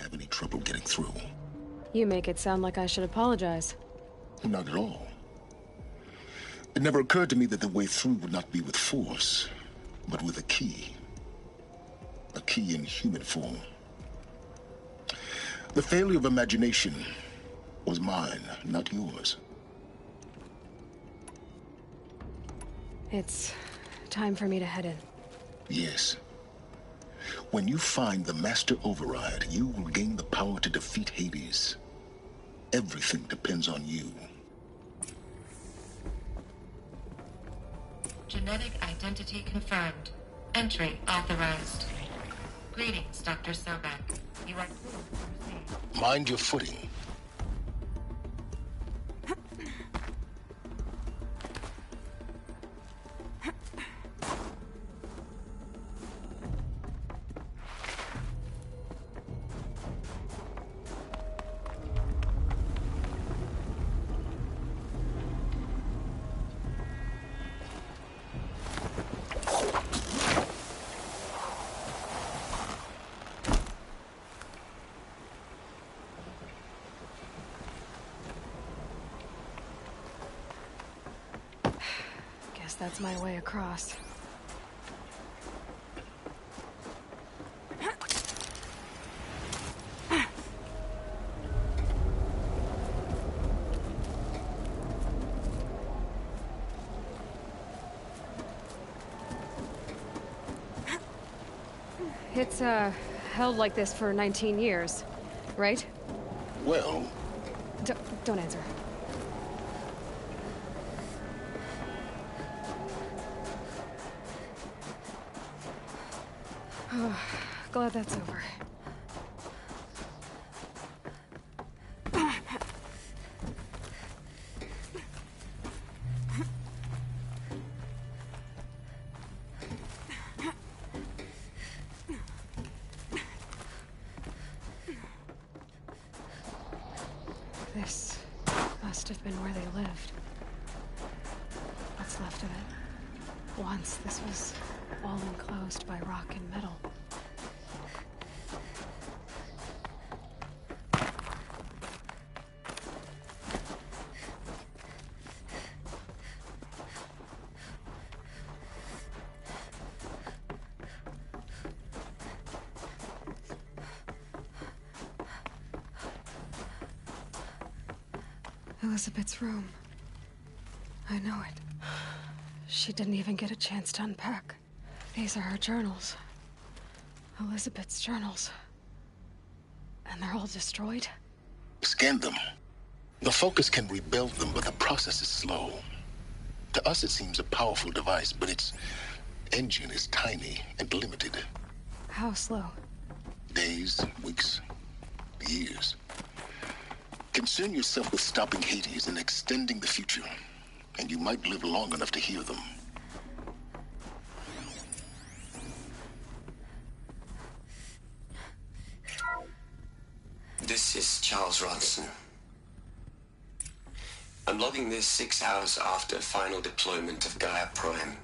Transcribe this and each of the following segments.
have any trouble getting through. You make it sound like I should apologize. Not at all. It never occurred to me that the way through would not be with force, but with a key. A key in human form. The failure of imagination was mine, not yours. It's time for me to head in. Yes. When you find the Master Override, you will gain the power to defeat Hades. Everything depends on you. Genetic identity confirmed. Entry authorized. Greetings, Dr. Sobek. You are clear to proceed. Mind your footing. That's my way across. It's, held like this for 19 years, right? Well... Don't answer. Oh, glad that's over. This must have been where they lived. What's left of it. Once this was all enclosed by rock and metal. Elizabeth's room. I know it. She didn't even get a chance to unpack. These are her journals. Elizabeth's journals. And they're all destroyed? Scan them. The Focus can rebuild them, but the process is slow. To us it seems a powerful device, but its engine is tiny and limited. How slow? Days, weeks, years. Concern yourself with stopping Hades and extending the future, and you might live long enough to hear them. This is Charles Ronson. I'm logging this 6 hours after final deployment of Gaia Prime.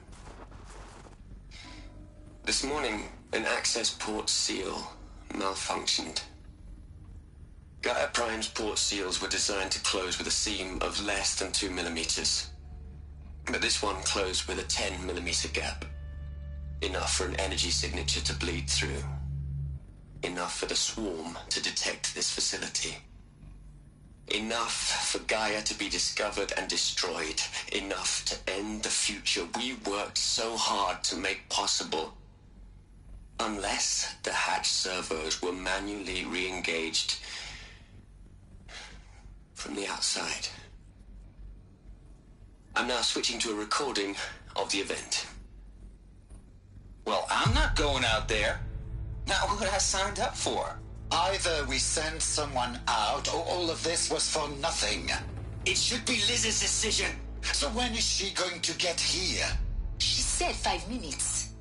This morning, an access port seal malfunctioned. Gaia Prime's port seals were designed to close with a seam of less than 2 millimeters. But this one closed with a 10 millimeter gap. Enough for an energy signature to bleed through. Enough for the swarm to detect this facility. Enough for Gaia to be discovered and destroyed. Enough to end the future we worked so hard to make possible. Unless the hatch servos were manually re-engaged from the outside. I'm now switching to a recording of the event. Well, I'm not going out there. Not what I signed up for. Either we send someone out, or all of this was for nothing. It should be Liz's decision. So when is she going to get here? She said 5 minutes.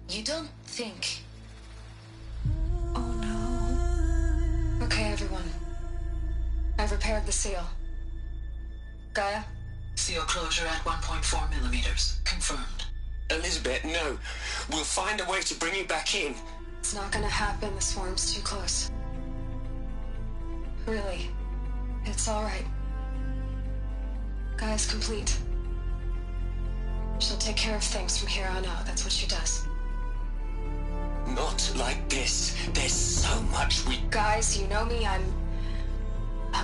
You don't think... Oh no. Okay, everyone. I've repaired the seal. Gaia? Seal closure at 1.4 millimeters. Confirmed. Elizabeth, no. We'll find a way to bring you back in. It's not gonna happen. The swarm's too close. Really. It's all right. Gaia's complete. She'll take care of things from here on out. That's what she does. Not like this. There's so much we... Guys, you know me. I'm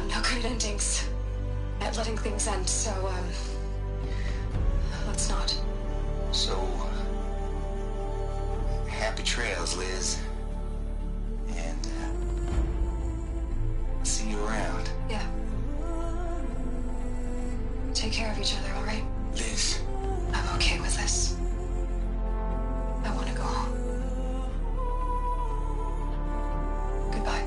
no good at endings. At letting things end, so, let's not. So, happy trails, Liz. And, see you around. Yeah. Take care of each other, all right? Liz. I'm okay with this. I want to go home. Goodbye.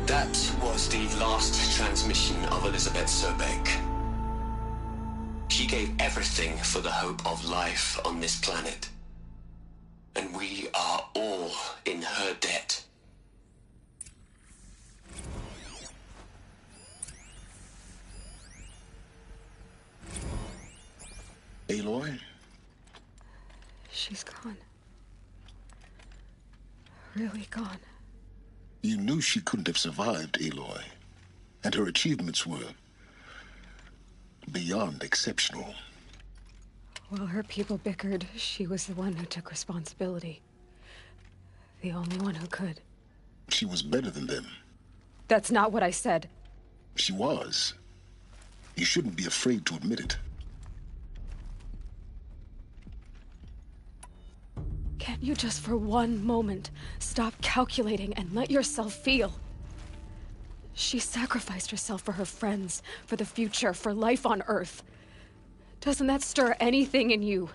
That was the last transmission of Elizabeth Sobeck. She gave everything for the hope of life on this planet. And we are all in her debt. Aloy? She's gone. Really gone. You knew she couldn't have survived, Aloy. And her achievements were beyond exceptional. While her people bickered, she was the one who took responsibility. The only one who could. She was better than them. That's not what I said. She was. You shouldn't be afraid to admit it. Can't you just for one moment stop calculating and let yourself feel? She sacrificed herself for her friends, for the future, for life on Earth. Doesn't that stir anything in you?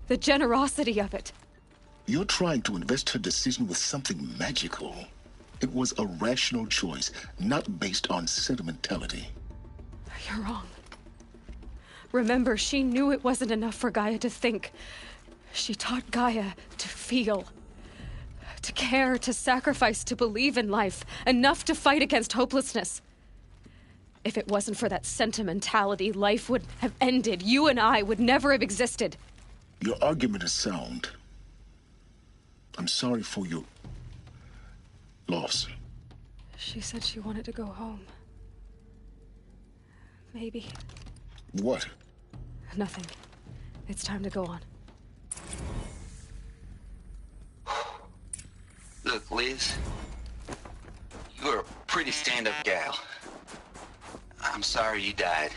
The generosity of it. You're trying to invest her decision with something magical. It was a rational choice, not based on sentimentality. You're wrong. Remember, she knew it wasn't enough for Gaia to think. She taught Gaia to feel. To care, to sacrifice, to believe in life. Enough to fight against hopelessness. If it wasn't for that sentimentality, life would have ended. You and I would never have existed. Your argument is sound. I'm sorry for your loss. She said she wanted to go home. Maybe. What? Nothing. It's time to go on. Look, Liz, you're a pretty stand-up gal. I'm sorry you died.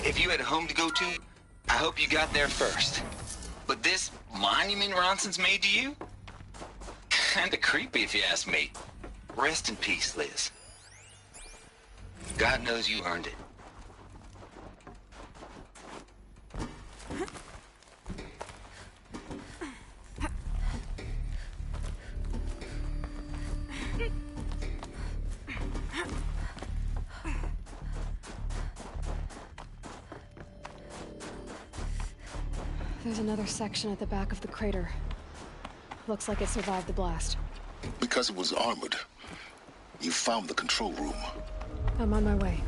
If you had a home to go to, I hope you got there first. But this monument Ronson's made to you? Kinda creepy if you ask me. Rest in peace, Liz. God knows you earned it. There's another section at the back of the crater. Looks like it survived the blast. Because it was armored. You found the control room. I'm on my way.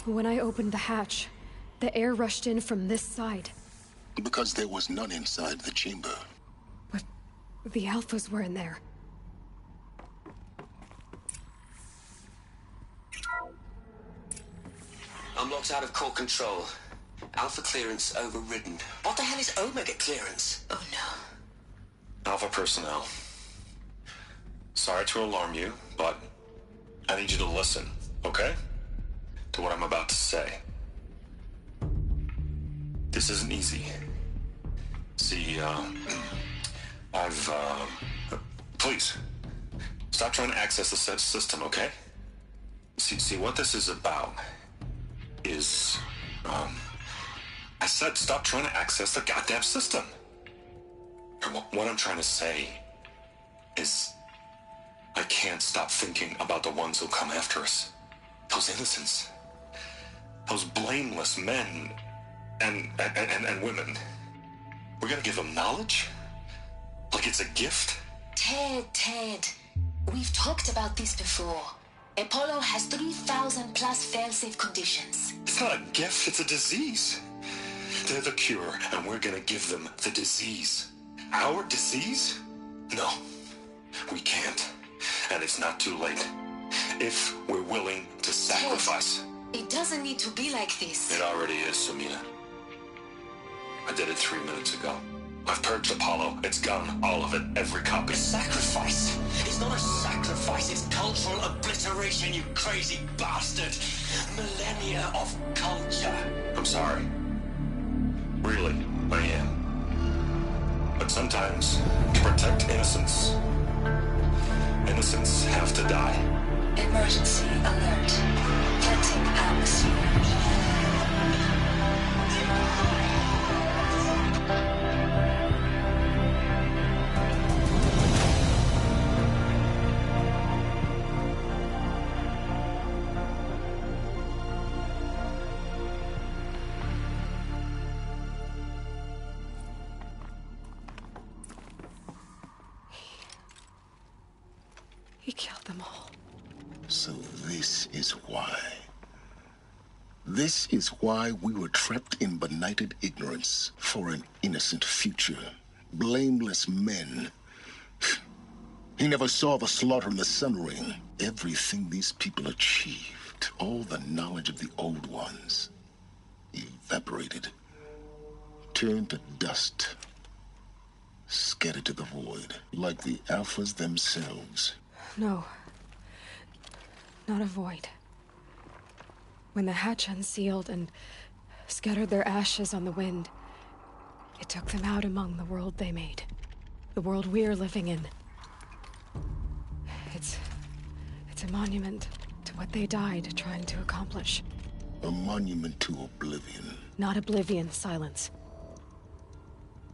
When I opened the hatch, the air rushed in from this side. Because there was none inside the chamber. But the Alphas were in there. I'm locked out of core control. Alpha clearance overridden. What the hell is Omega clearance? Oh no. Alpha personnel. Sorry to alarm you, but I need you to listen, okay? To what I'm about to say. This isn't easy. See, please, stop trying to access the system, okay? See, what this is about is, I said stop trying to access the goddamn system. And what I'm trying to say is, I can't stop thinking about the ones who'll come after us. Those innocents. Those blameless men and women. We're gonna give them knowledge? Like it's a gift? Ted. We've talked about this before. Apollo has 3,000 plus fail-safe conditions. It's not a gift, it's a disease. They're the cure, and we're gonna give them the disease. Our disease? No, we can't. And it's not too late. If we're willing to sacrifice. Ted, it doesn't need to be like this. It already is, Samina. I did it 3 minutes ago. I've purged Apollo. It's gone. All of it. Every copy. Sacrifice? It's not a sacrifice. It's cultural obliteration, you crazy bastard. Millennia of culture. I'm sorry. Really, I am. But sometimes, to protect innocence, innocents have to die. Emergency alert. Planting atmosphere. He killed them all. So this is why. This is why we were trapped in benighted ignorance for an innocent future. Blameless men. He never saw the slaughter in the Sun Ring. Everything these people achieved, all the knowledge of the old ones, evaporated, turned to dust, scattered to the void, like the Alphas themselves. No. Not a void. When the hatch unsealed and scattered their ashes on the wind, it took them out among the world they made. The world we're living in. It's a monument to what they died trying to accomplish. A monument to oblivion. Not oblivion, silence.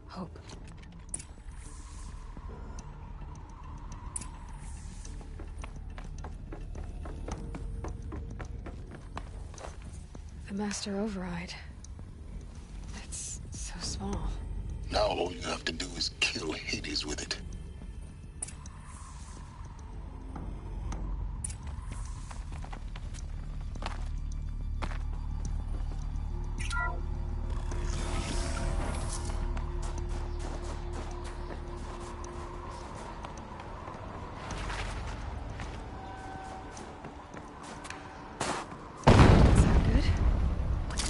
Hope. The Master Override. It's so small. Now all you have to do is kill Hades with it.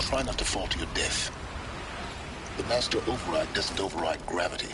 Try not to fall to your death. The Master Override doesn't override gravity.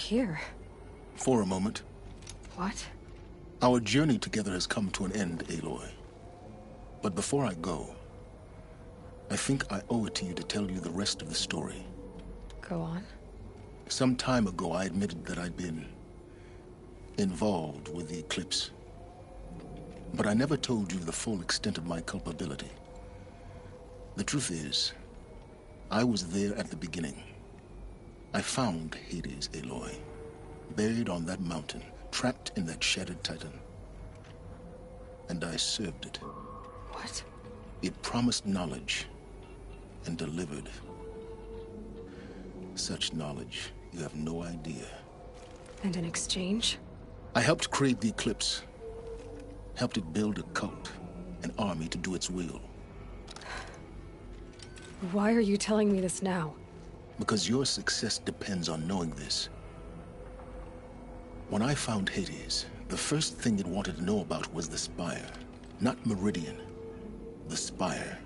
here? For a moment. What? Our journey together has come to an end, Aloy. But before I go, I think I owe it to you to tell you the rest of the story. Go on. Some time ago, I admitted that I'd been involved with the Eclipse. But I never told you the full extent of my culpability. The truth is, I was there at the beginning. I found Hades, Aloy, buried on that mountain, trapped in that shattered Titan. And I served it. What? It promised knowledge and delivered. Such knowledge, you have no idea. And in exchange? I helped create the Eclipse. Helped it build a cult, an army to do its will. Why are you telling me this now? Because your success depends on knowing this. When I found Hades, the first thing it wanted to know about was the Spire. Not Meridian. The Spire.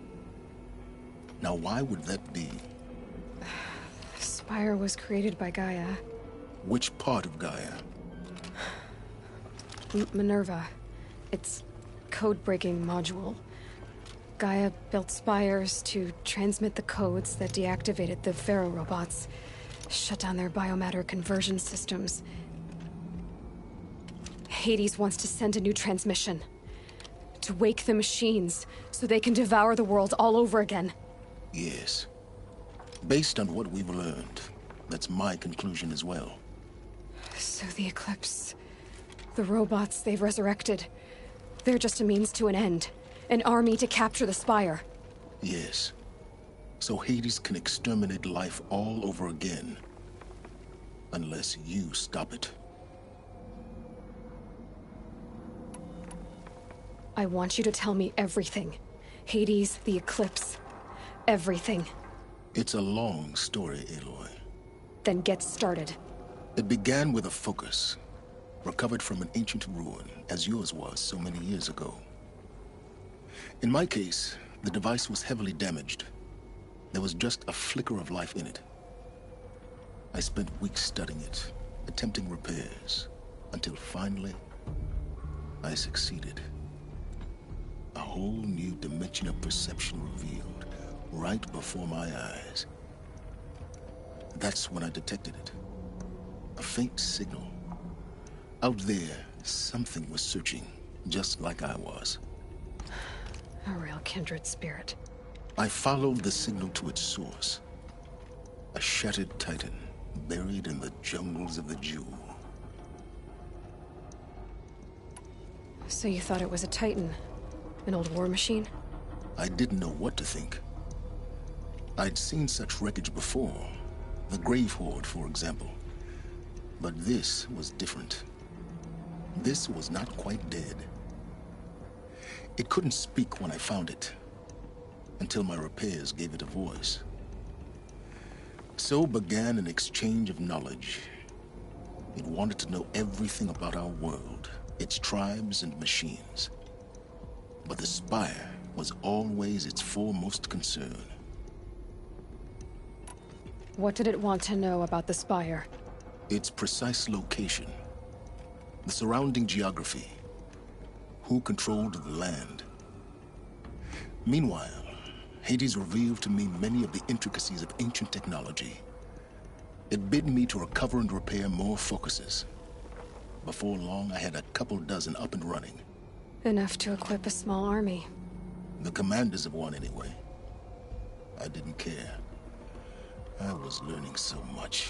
Now, why would that be? The Spire was created by Gaia. Which part of Gaia? Minerva. Its code-breaking module. Gaia built spires to transmit the codes that deactivated the Pharaoh robots, shut down their biomatter conversion systems. Hades wants to send a new transmission. To wake the machines, so they can devour the world all over again. Yes. Based on what we've learned, that's my conclusion as well. So the Eclipse... the robots they've resurrected... they're just a means to an end. An army to capture the Spire. Yes. So Hades can exterminate life all over again. Unless you stop it. I want you to tell me everything. Hades, the Eclipse. Everything. It's a long story, Aloy. Then get started. It began with a focus. Recovered from an ancient ruin, as yours was so many years ago. In my case, the device was heavily damaged. There was just a flicker of life in it. I spent weeks studying it, attempting repairs, until finally, I succeeded. A whole new dimension of perception revealed, right before my eyes. That's when I detected it. A faint signal. Out there, something was searching, just like I was. A real kindred spirit. I followed the signal to its source. A shattered Titan, buried in the jungles of the Jewel. So you thought it was a Titan? An old war machine? I didn't know what to think. I'd seen such wreckage before. The Grave Horde, for example. But this was different. This was not quite dead. It couldn't speak when I found it, until my repairs gave it a voice. So began an exchange of knowledge. It wanted to know everything about our world, its tribes and machines. But the Spire was always its foremost concern. What did it want to know about the Spire? Its precise location, the surrounding geography, who controlled the land. Meanwhile, Hades revealed to me many of the intricacies of ancient technology. It bid me to recover and repair more focuses. Before long, I had a couple dozen up and running. Enough to equip a small army. The commanders of one, anyway. I didn't care. I was learning so much.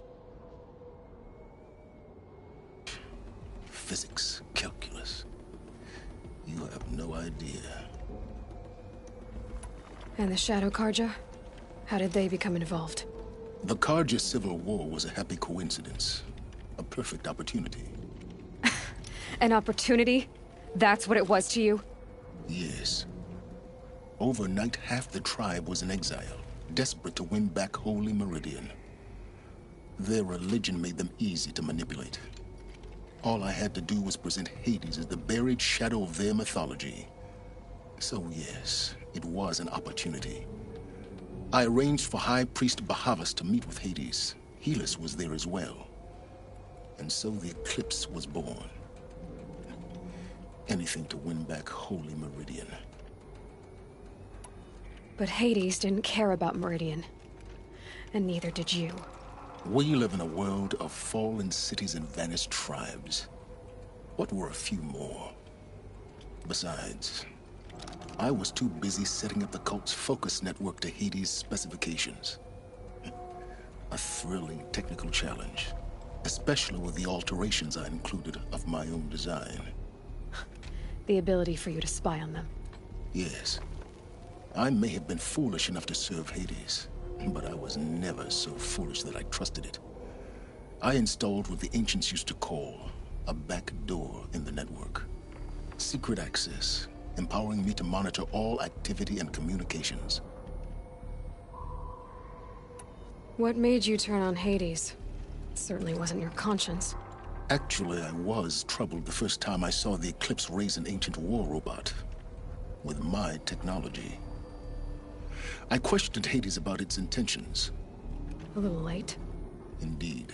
Physics, calculus. You have no idea. And the Shadow Carja? How did they become involved? The Carja Civil War was a happy coincidence. A perfect opportunity. An opportunity? That's what it was to you? Yes. Overnight, half the tribe was in exile, desperate to win back Holy Meridian. Their religion made them easy to manipulate. All I had to do was present Hades as the buried shadow of their mythology. So yes, it was an opportunity. I arranged for High Priest Bahavas to meet with Hades. Helis was there as well. And so the Eclipse was born. Anything to win back Holy Meridian. But Hades didn't care about Meridian. And neither did you. We live in a world of fallen cities and vanished tribes. What were a few more? Besides, I was too busy setting up the cult's focus network to Hades' specifications. A thrilling technical challenge, especially with the alterations I included of my own design. The ability for you to spy on them. Yes. I may have been foolish enough to serve Hades, but I was never so foolish that I trusted it. I installed what the ancients used to call a back door in the network. Secret access, empowering me to monitor all activity and communications. What made you turn on Hades? It certainly wasn't your conscience. Actually, I was troubled the first time I saw the Eclipse raise an ancient war robot. With my technology. I questioned Hades about its intentions. A little late. Indeed.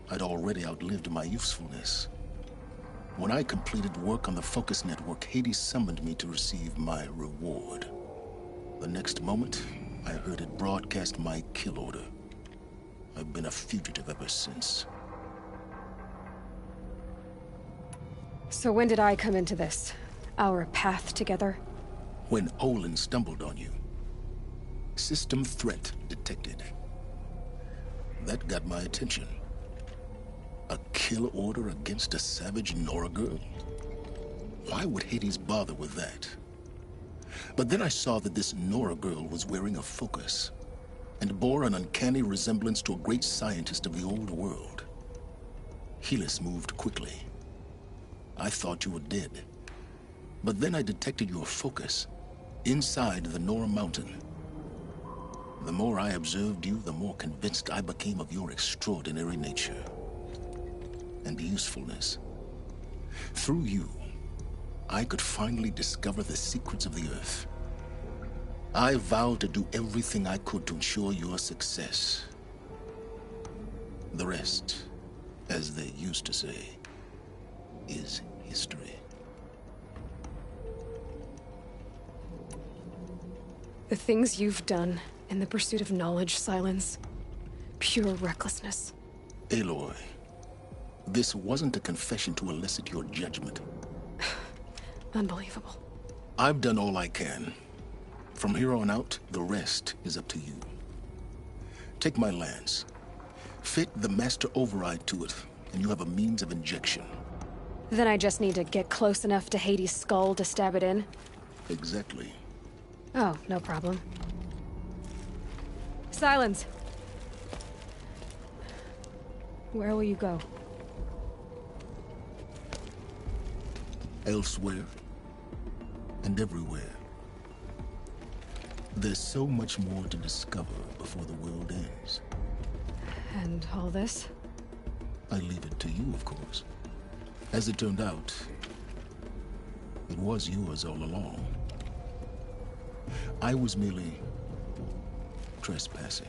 I'd already outlived my usefulness. When I completed work on the Focus Network, Hades summoned me to receive my reward. The next moment, I heard it broadcast my kill order. I've been a fugitive ever since. So when did I come into this? Our path together? When Olin stumbled on you. System threat detected. That got my attention. A kill order against a savage Nora girl? Why would Hades bother with that? But then I saw that this Nora girl was wearing a focus, and bore an uncanny resemblance to a great scientist of the old world. Helis moved quickly. I thought you were dead. But then I detected your focus, inside the Nora Mountain. The more I observed you, the more convinced I became of your extraordinary nature and usefulness. Through you, I could finally discover the secrets of the Earth. I vowed to do everything I could to ensure your success. The rest, as they used to say, is history. The things you've done in the pursuit of knowledge, Silence. Pure recklessness. Aloy, this wasn't a confession to elicit your judgment. Unbelievable. I've done all I can. From here on out, the rest is up to you. Take my lance. Fit the Master Override to it, and you have a means of injection. Then I just need to get close enough to Hades' skull to stab it in? Exactly. Oh, no problem. Silence! Where will you go? Elsewhere. And everywhere. There's so much more to discover before the world ends. And all this? I leave it to you, of course. As it turned out, it was yours all along. I was merely trespassing.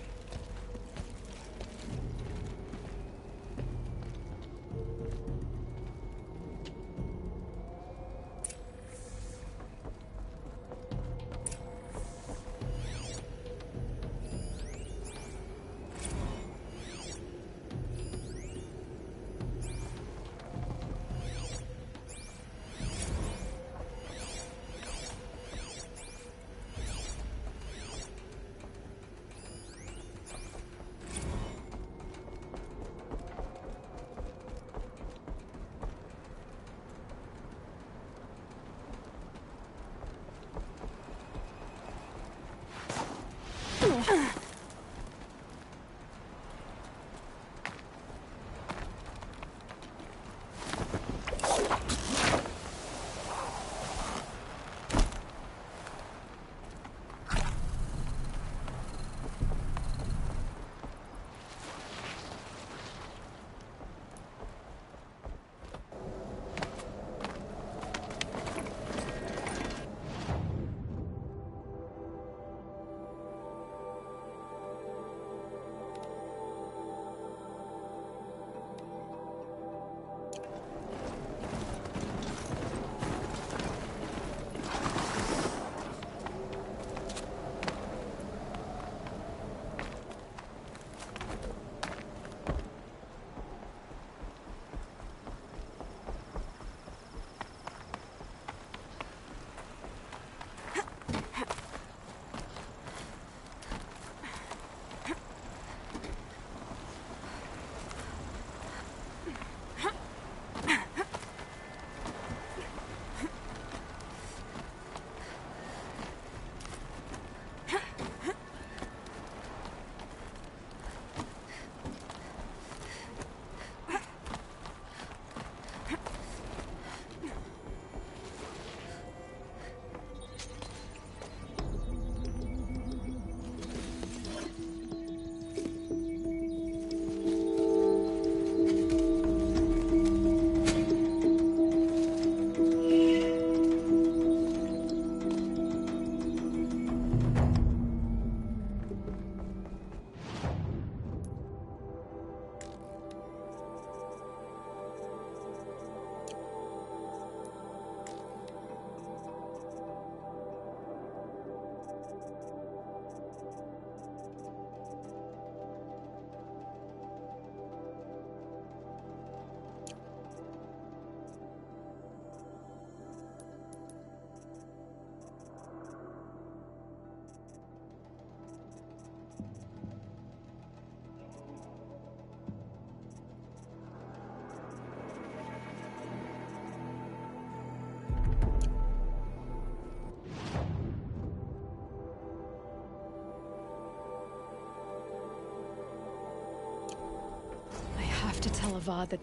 tell Avad that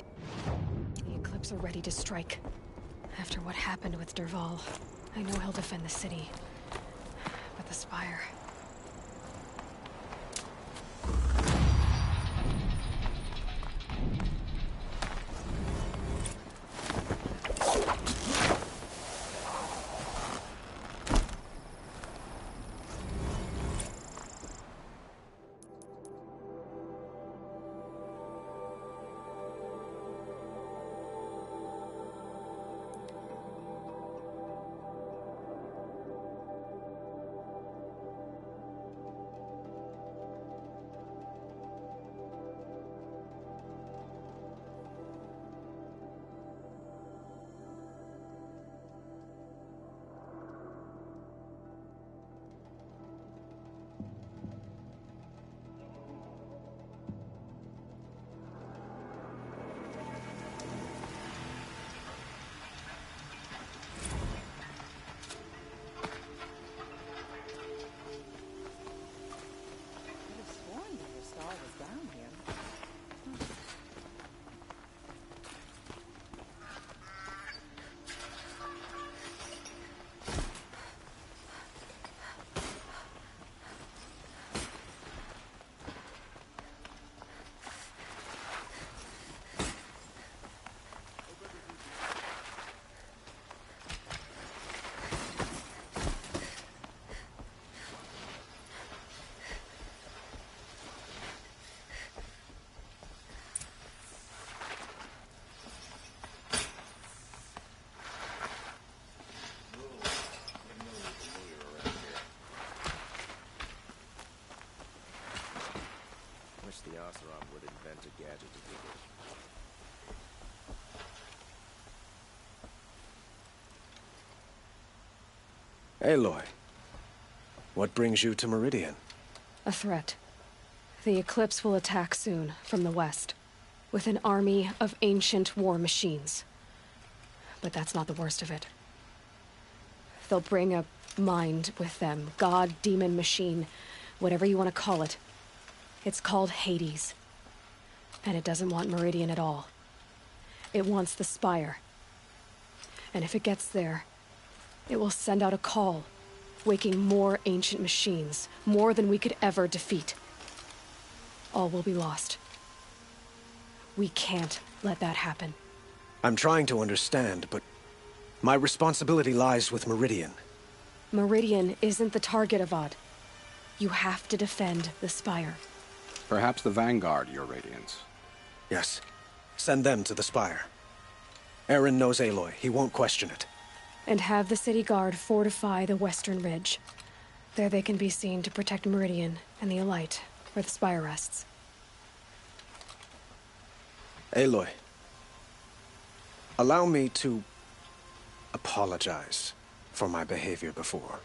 the Eclipse are ready to strike. After what happened with Dervahl, I know he'll defend the city. But the Spire... The Oseram would invent a gadget to do it. Aloy, what brings you to Meridian? A threat. The Eclipse will attack soon, from the west, with an army of ancient war machines. But that's not the worst of it. They'll bring a mind with them, god, demon, machine, whatever you want to call it. It's called Hades. And it doesn't want Meridian at all. It wants the Spire. And if it gets there, it will send out a call, waking more ancient machines, more than we could ever defeat. All will be lost. We can't let that happen. I'm trying to understand, but my responsibility lies with Meridian. Meridian isn't the target, Avad. You have to defend the Spire. Perhaps the Vanguard, Your Radiance. Yes. Send them to the Spire. Eren knows Aloy. He won't question it. And have the City Guard fortify the Western Ridge. There they can be seen to protect Meridian and the Elite, where the Spire rests. Aloy, allow me to apologize for my behavior before.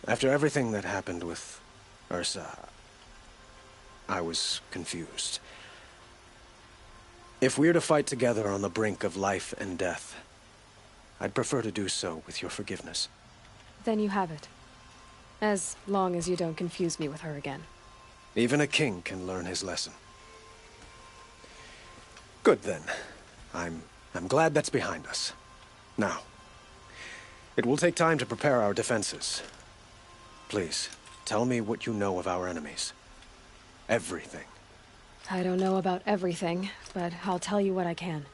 After everything that happened with Ursa, I was confused. If we're to fight together on the brink of life and death, I'd prefer to do so with your forgiveness. Then you have it. As long as you don't confuse me with her again. Even a king can learn his lesson. Good then. I'm glad that's behind us. Now, it will take time to prepare our defenses. Please, tell me what you know of our enemies. Everything. I don't know about everything, but I'll tell you what I can.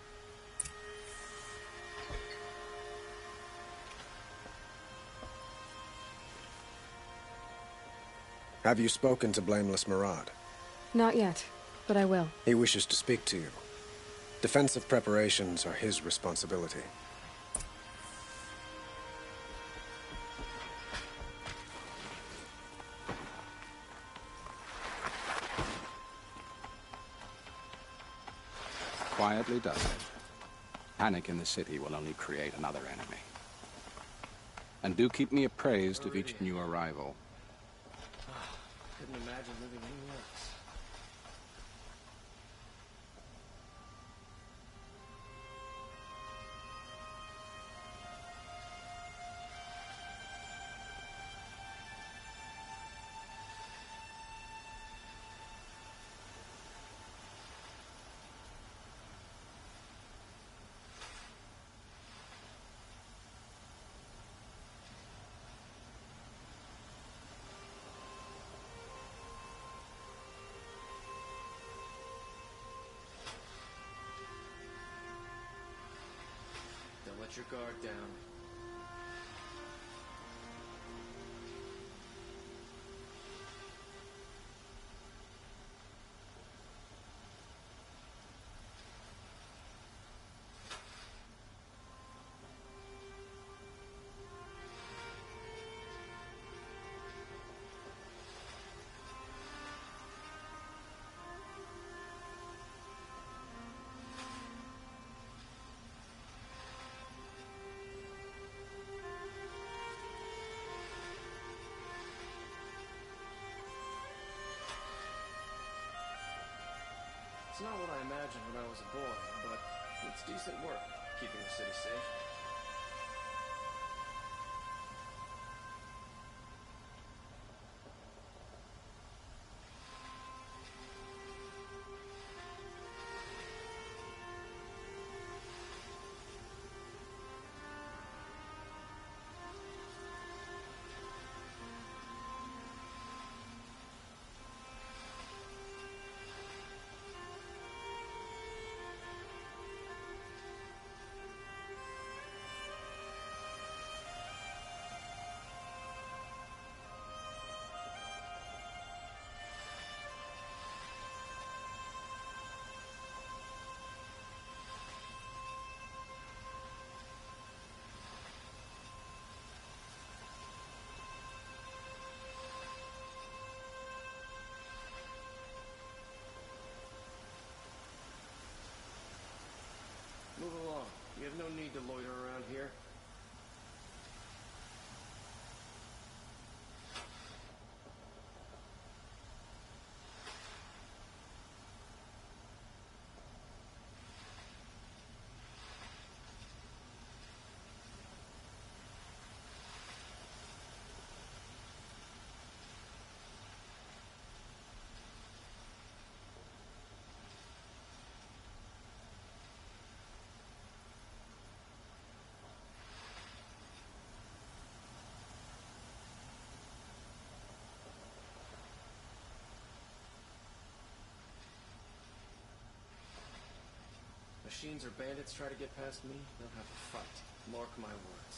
Have you spoken to Blameless Marad? Not yet, but I will. He wishes to speak to you. Defensive preparations are his responsibility. Quietly does it. Panic in the city will only create another enemy. And do keep me appraised of each new arrival. Couldn't imagine living anywhere else. let your guard down. It's not what I imagined when I was a boy, but it's decent work, keeping the city safe. Move along. You have no need to loiter around here. Machines or bandits try to get past me, they'll have a fight. Mark my words.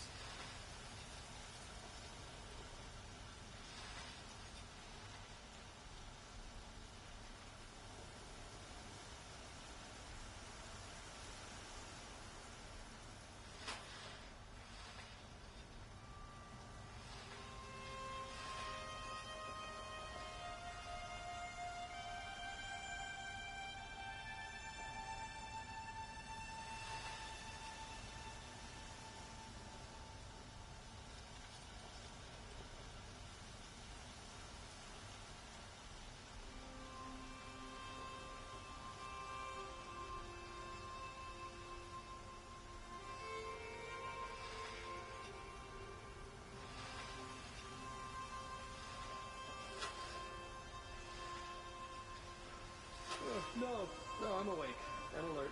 No, I'm awake and alert.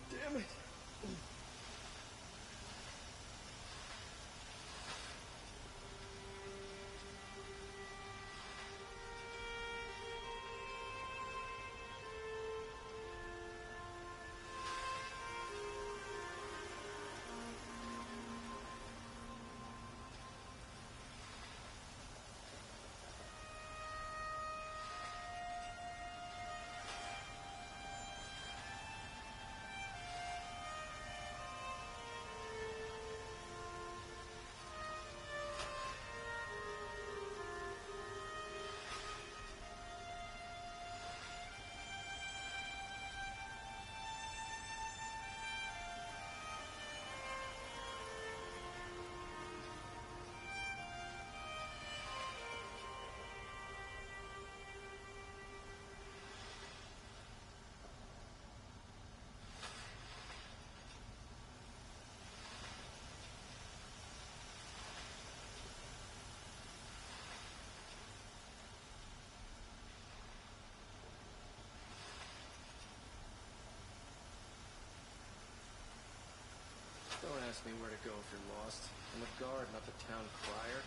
Damn it. Don't ask me where to go if you're lost. I'm a guard, not the town crier.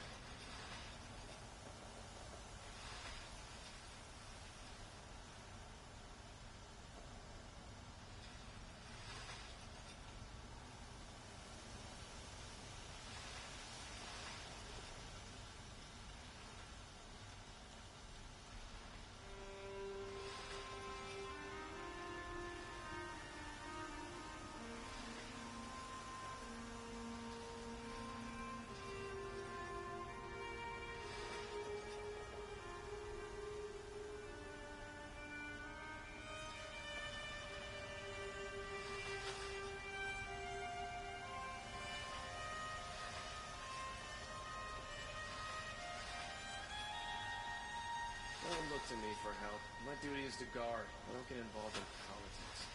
to me for help. My duty is to guard. I don't get involved in politics.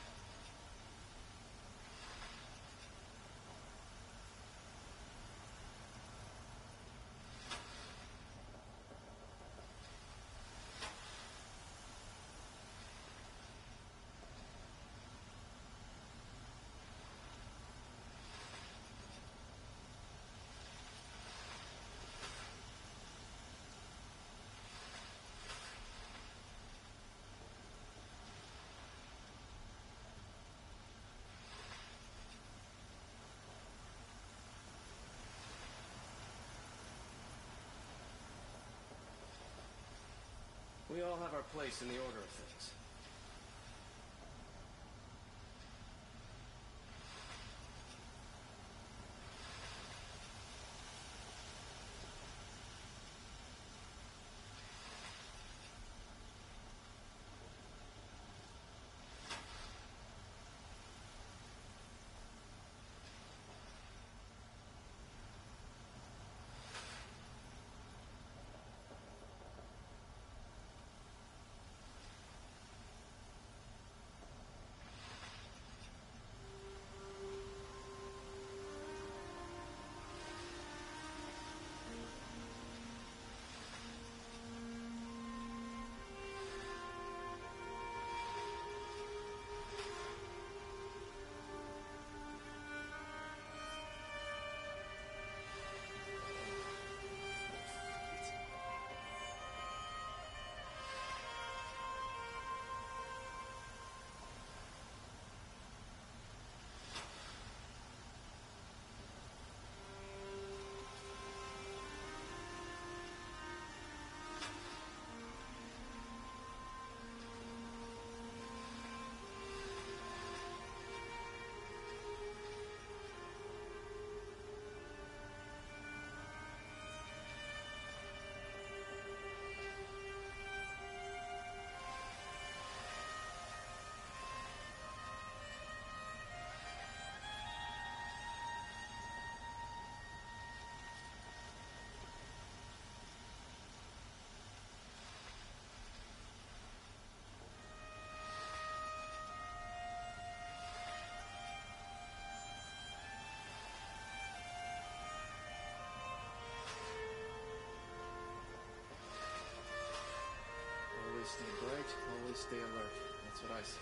We all have our place in the order of things. Always stay bright, always stay alert. That's what I say.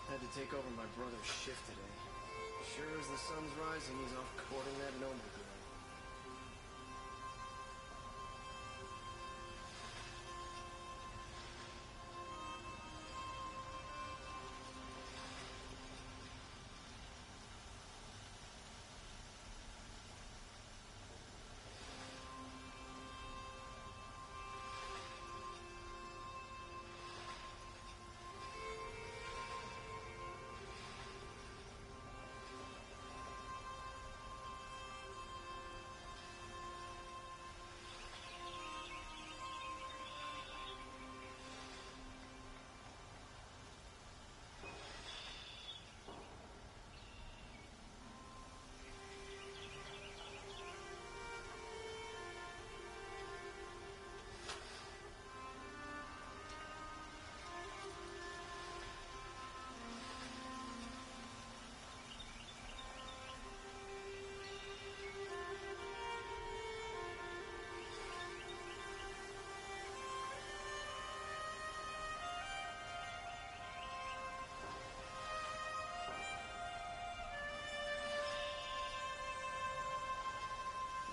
Had to take over my brother's shift today. Sure as the sun's rising, he's off courting that Noma girl.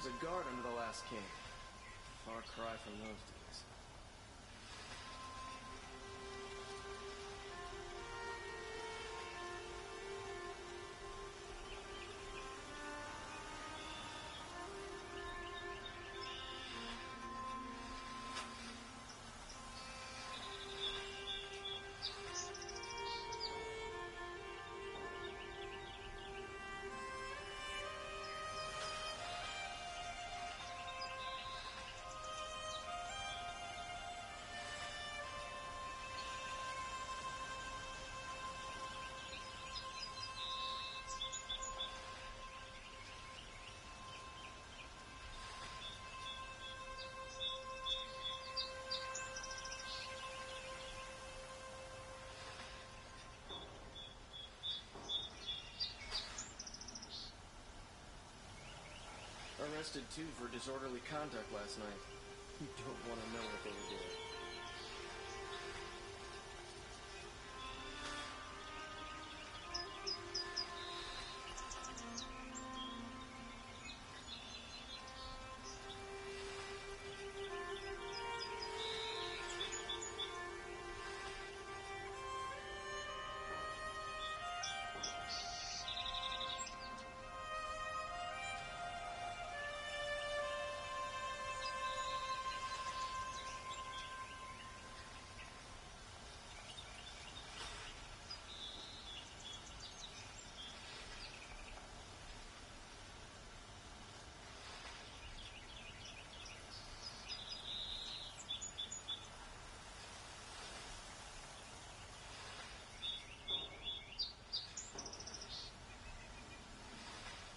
was a guard under the last king. Far cry from those days. Arrested too for disorderly conduct last night. You don't want to know what they were doing.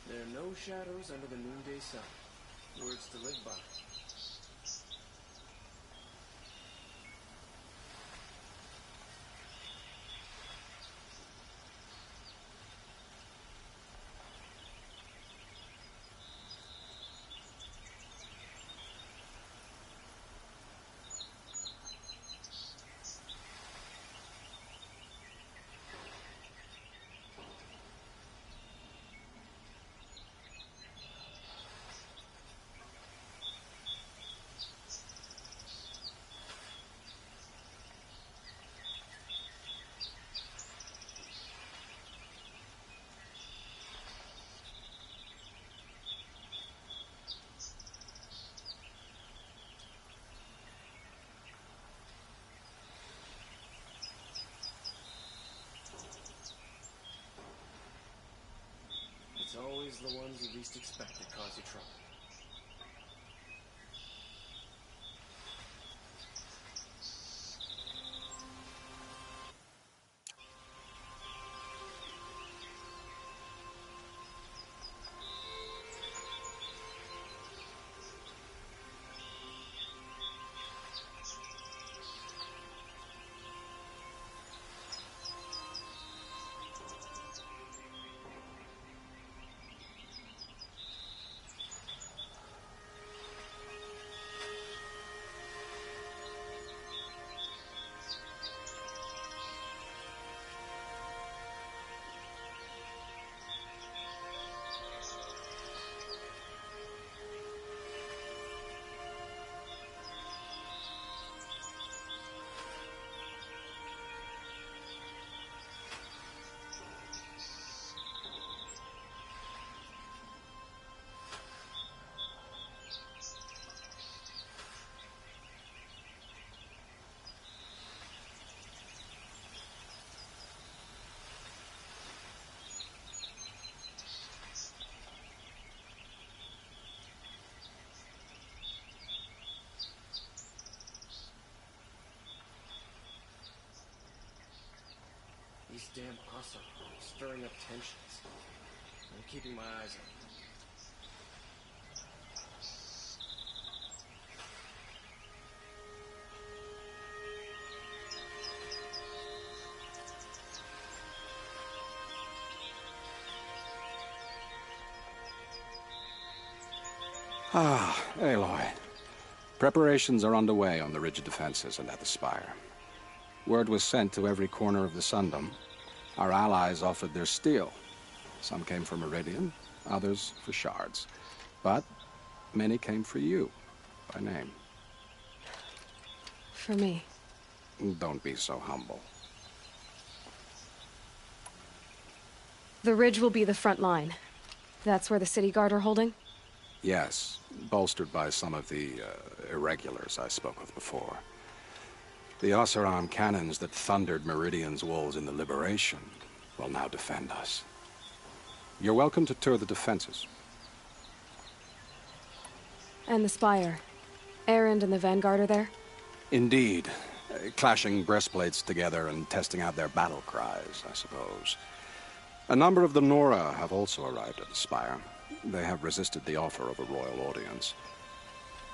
There are no shadows under the noonday sun. Words to live by. It's always the ones you least expect that cause you trouble. These damn Asa are stirring up tensions. I'm keeping my eyes on them. Ah, Aloy. Preparations are underway on the ridge defenses and at the spire. Word was sent to every corner of the Sundom. Our allies offered their steel. Some came for Meridian, others for shards. But many came for you, by name. For me. Don't be so humble. The ridge will be the front line. That's where the city guard are holding? Yes, bolstered by some of the irregulars I spoke of before. The Oseram cannons that thundered Meridian's walls in the Liberation will now defend us. You're welcome to tour the defenses. And the Spire. Erend and the Vanguard are there? Indeed. Clashing breastplates together and testing out their battle cries, I suppose. A number of the Nora have also arrived at the Spire. They have resisted the offer of a royal audience.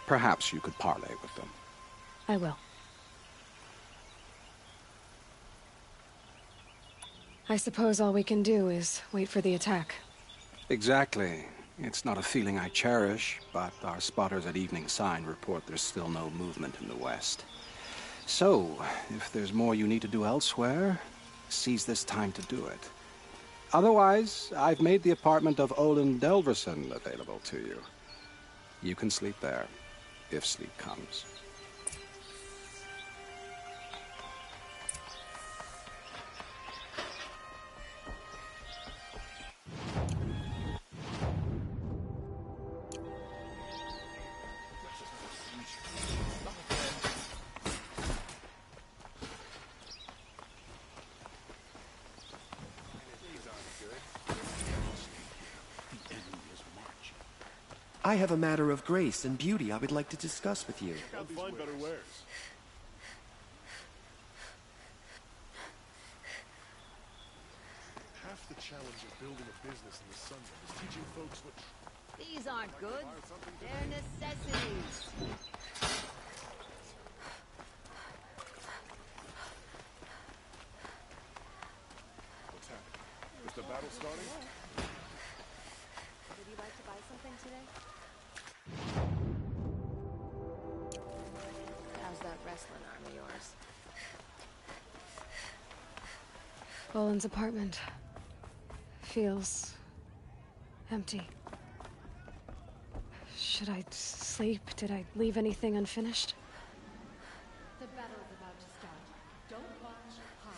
Perhaps you could parley with them. I will. I suppose all we can do is wait for the attack. Exactly. It's not a feeling I cherish, but our spotters at Evening Sign report there's still no movement in the west. So, if there's more you need to do elsewhere, seize this time to do it. Otherwise, I've made the apartment of Olin Delverson available to you. You can sleep there, if sleep comes. I have a matter of grace and beauty I would like to discuss with you. Can't find better wares. Half the challenge of building a business in the Sundom is teaching folks what... These aren't goods. They're necessities. What's happening? Is the battle starting? Would you like to buy something today? How's that wrestling arm of yours? Olin's apartment feels empty. Should I sleep? Did I leave anything unfinished? The battle's about to start. Don't watch, hide.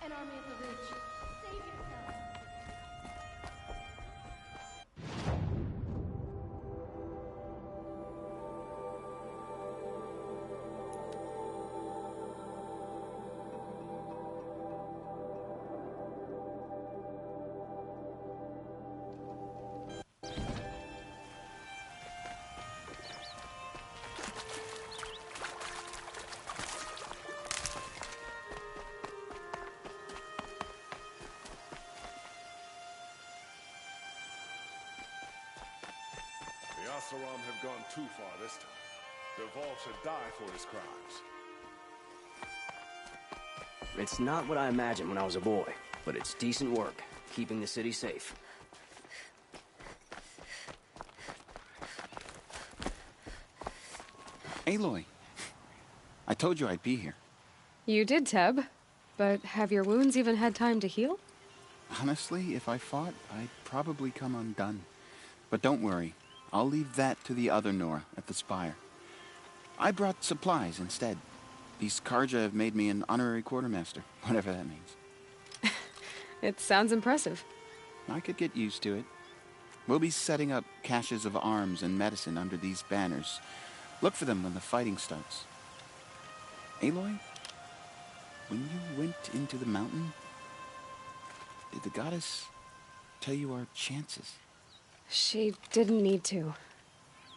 An army of the rich. Save yourself. The Oseram have gone too far this time. Dervahl should die for his crimes. It's not what I imagined when I was a boy, but it's decent work, keeping the city safe. Aloy, I told you I'd be here. You did, Teb. But have your wounds even had time to heal? Honestly, if I fought, I'd probably come undone. But don't worry, I'll leave that to the other Nora at the Spire. I brought supplies instead. These Karja have made me an honorary quartermaster, whatever that means. It sounds impressive. I could get used to it. We'll be setting up caches of arms and medicine under these banners. Look for them when the fighting starts. Aloy, when you went into the mountain, did the goddess tell you our chances? She didn't need to.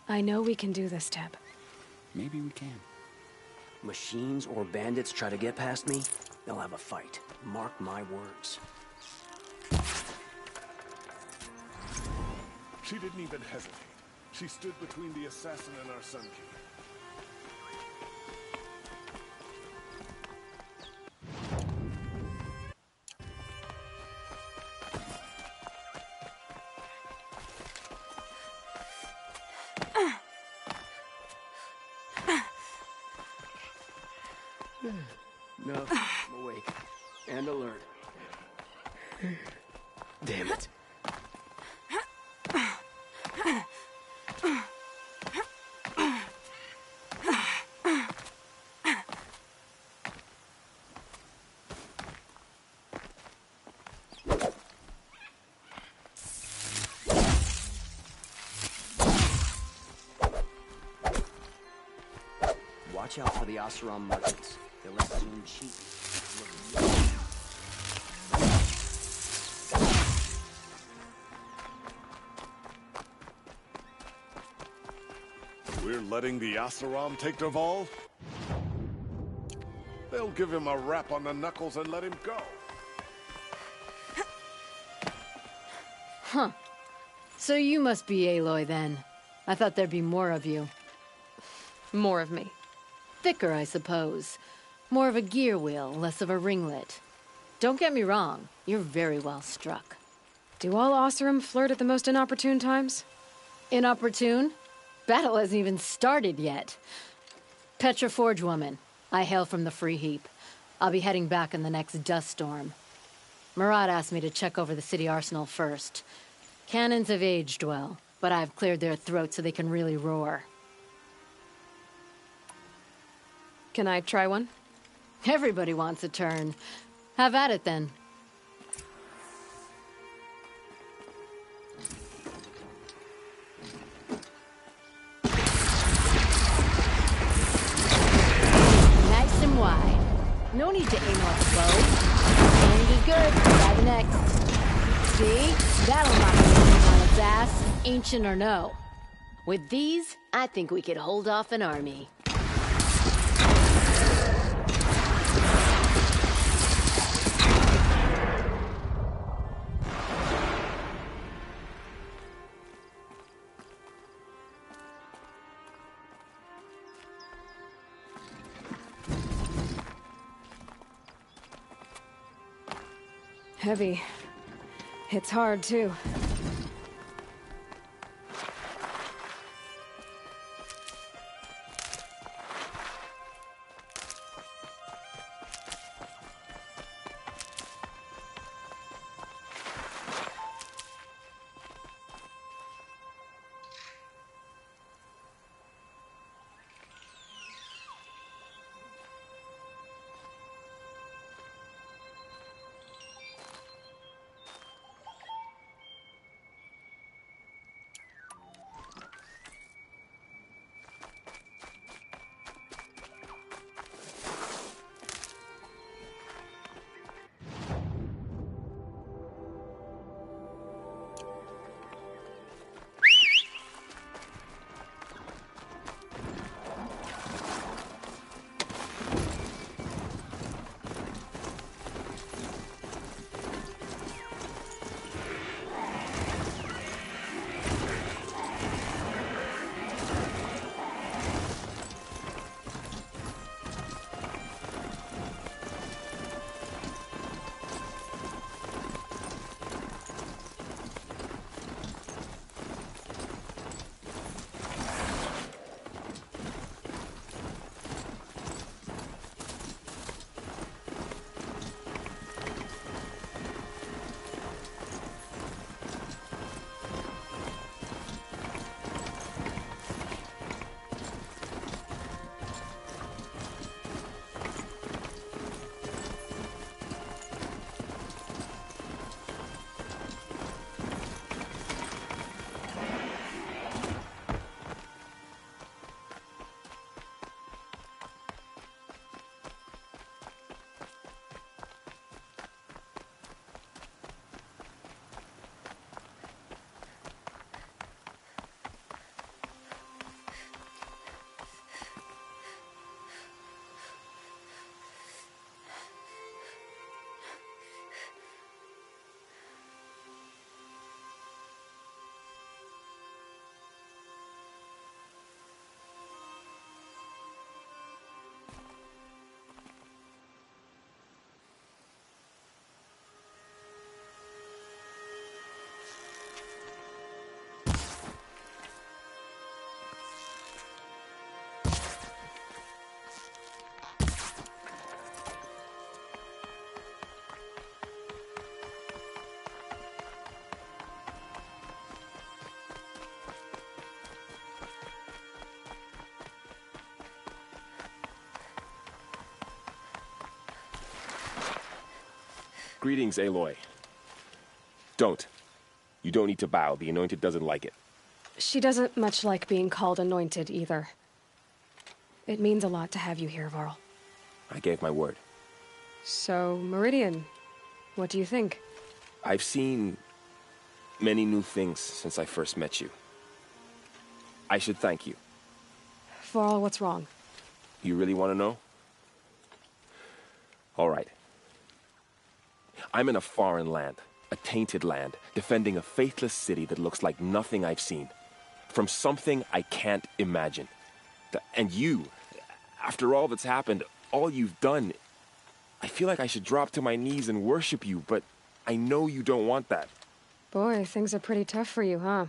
I know we can do this, Teb. Maybe we can. Machines or bandits try to get past me, they'll have a fight. Mark my words. She didn't even hesitate. She stood between the assassin and our Sun King. No, I'm awake. And alert. Damn it. Watch out for the Oseram merchants. They'll assume cheap. We're letting the Oseram take Dervahl? They'll give him a rap on the knuckles and let him go. Huh. So you must be Aloy then. I thought there'd be more of you. More of me. Thicker, I suppose. More of a gear wheel, less of a ringlet. Don't get me wrong, you're very well struck. Do all Oseram flirt at the most inopportune times? Inopportune? Battle hasn't even started yet. Petra Forge woman. I hail from the Free Heap. I'll be heading back in the next dust storm. Murad asked me to check over the city arsenal first. Cannons have aged well, but I've cleared their throats so they can really roar. Can I try one? Everybody wants a turn. Have at it then. Nice and wide. No need to aim at the bow. Range is good. Try the next. See? That'll knock the on its ass, ancient or no. With these, I think we could hold off an army. Heavy. It's hard, too. Greetings, Aloy. Don't. You don't need to bow. The Anointed doesn't like it. She doesn't much like being called Anointed, either. It means a lot to have you here, Varl. I gave my word. So, Meridian, what do you think? I've seen many new things since I first met you. I should thank you. Varl, what's wrong? You really want to know? All right. I'm in a foreign land, a tainted land, defending a faithless city that looks like nothing I've seen. From something I can't imagine. And you, after all that's happened, all you've done, I feel like I should drop to my knees and worship you, but I know you don't want that. Boy, things are pretty tough for you, huh?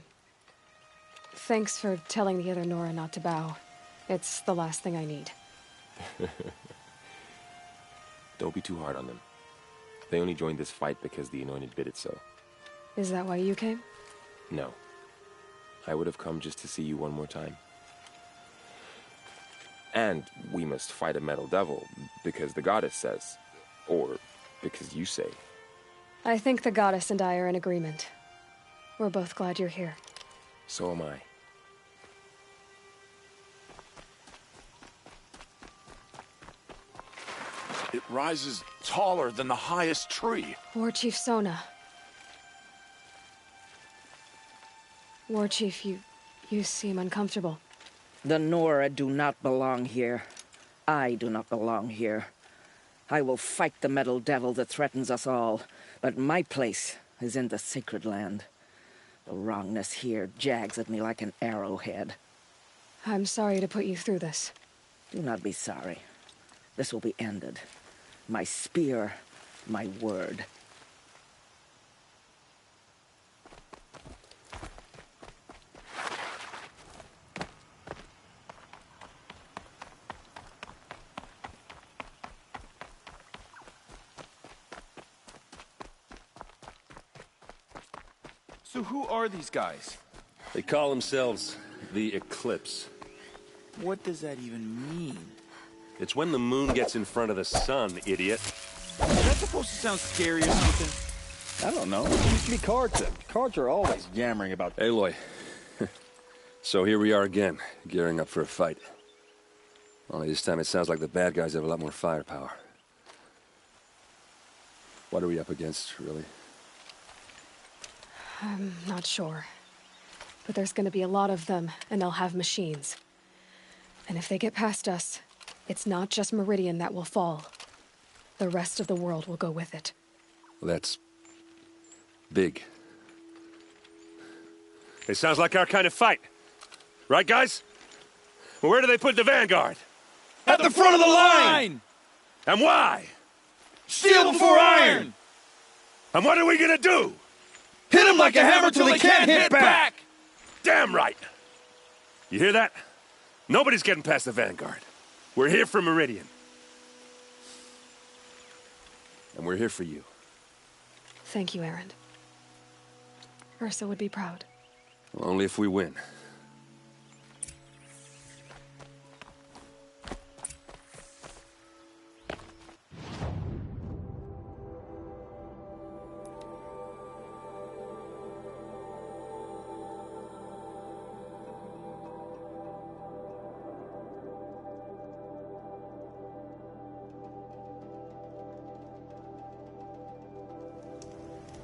Thanks for telling the other Nora not to bow. It's the last thing I need. Don't be too hard on them. They only joined this fight because the Anointed bid it so. Is that why you came? No. I would have come just to see you one more time. And we must fight a metal devil, because the goddess says. Or because you say. I think the goddess and I are in agreement. We're both glad you're here. So am I. It rises taller than the highest tree. War Chief Sona. War Chief, you seem uncomfortable. The Nora do not belong here. I do not belong here. I will fight the metal devil that threatens us all, but my place is in the sacred land. The wrongness here jags at me like an arrowhead. I'm sorry to put you through this. Do not be sorry. This will be ended. My spear, my word. So who are these guys? They call themselves the Eclipse. What does that even mean? It's when the moon gets in front of the sun, idiot. Is that supposed to sound scary or something? I don't know. It used to be cards then. Cards are always yammering about... Aloy. So here we are again, gearing up for a fight. Only this time it sounds like the bad guys have a lot more firepower. What are we up against, really? I'm not sure. But there's gonna be a lot of them, and they'll have machines. And if they get past us, it's not just Meridian that will fall. The rest of the world will go with it. That's... big. It sounds like our kind of fight. Right, guys? Well, where do they put the Vanguard? At the front of the line! And why? Steel before iron! And what are we gonna do? Hit them like a hammer till they can't hit back! Damn right! You hear that? Nobody's getting past the Vanguard. We're here for Meridian. And we're here for you. Thank you, Erend. Ursa would be proud. Well, only if we win.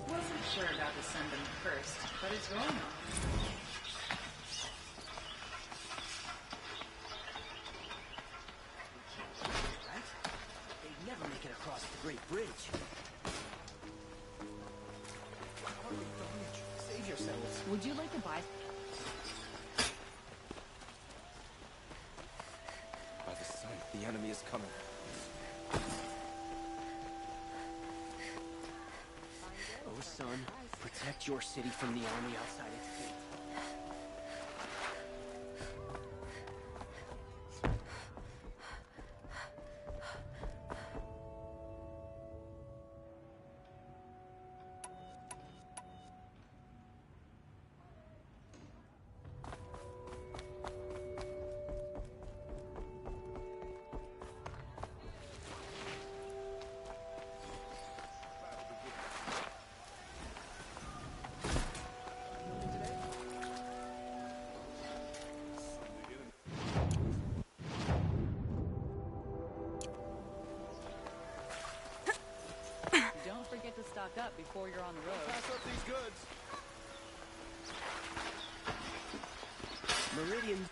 Wasn't sure about the Sundom first, but it's going on. Right? They'd never make it across the Great Bridge. Save yourselves. Would you like to buy? By the sun, the enemy is coming. Oh, son, protect your city from the army outside its gates. stock up before you're on the road. Pass up these goods. Meridian.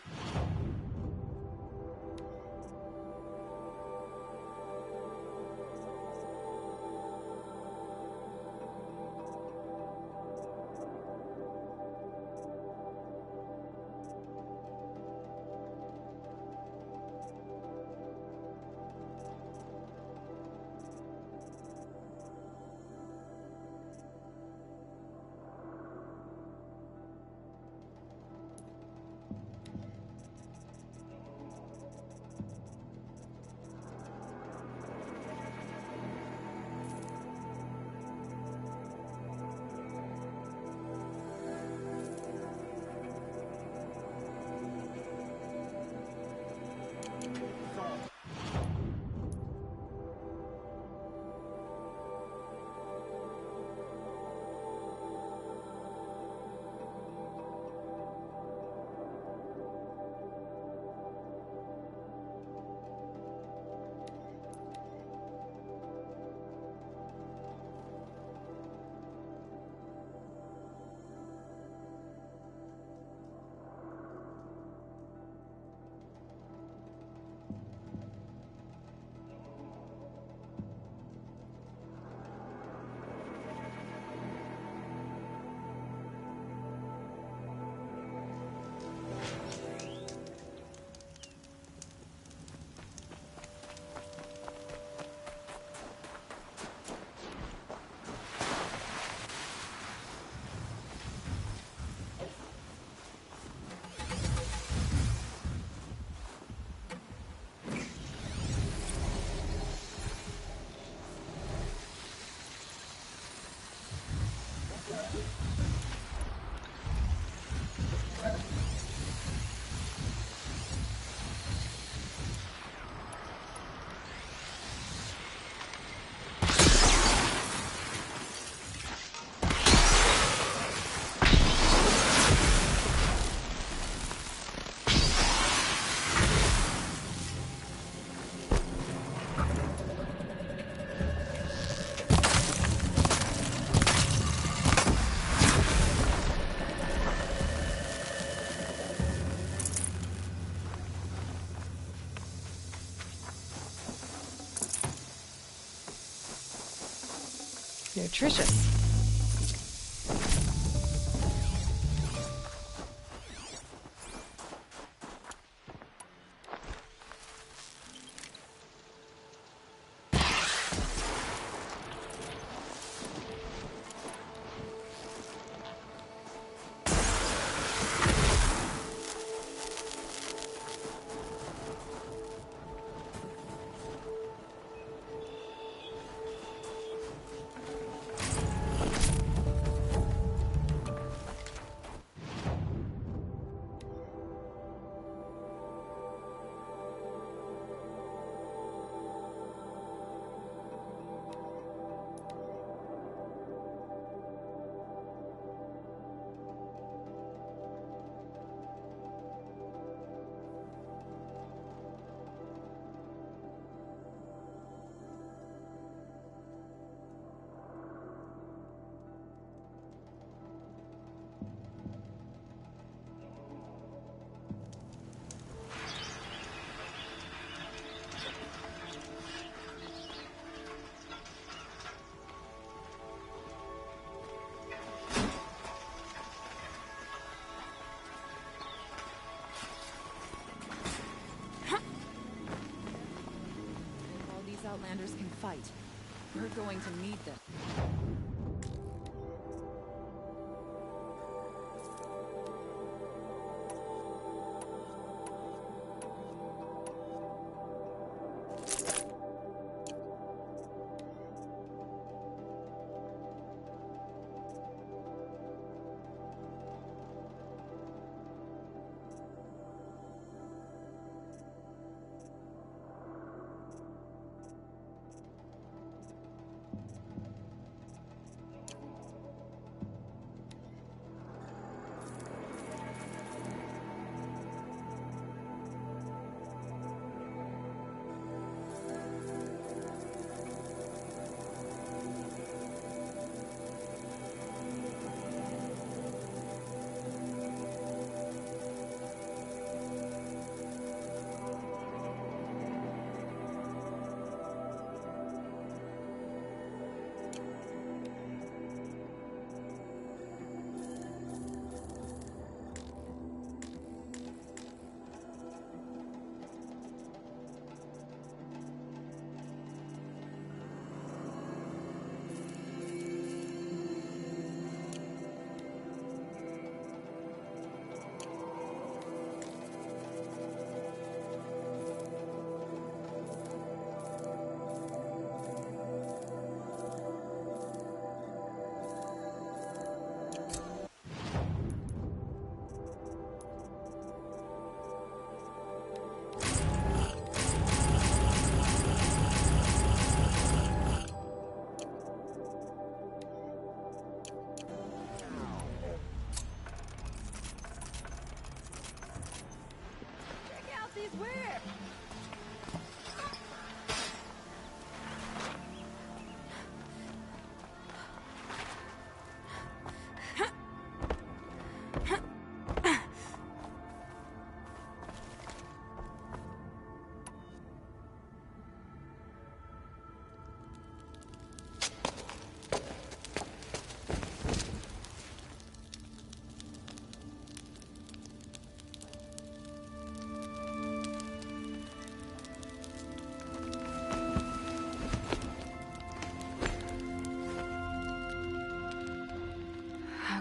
Nutritious. Outlanders can fight. We're going to need them.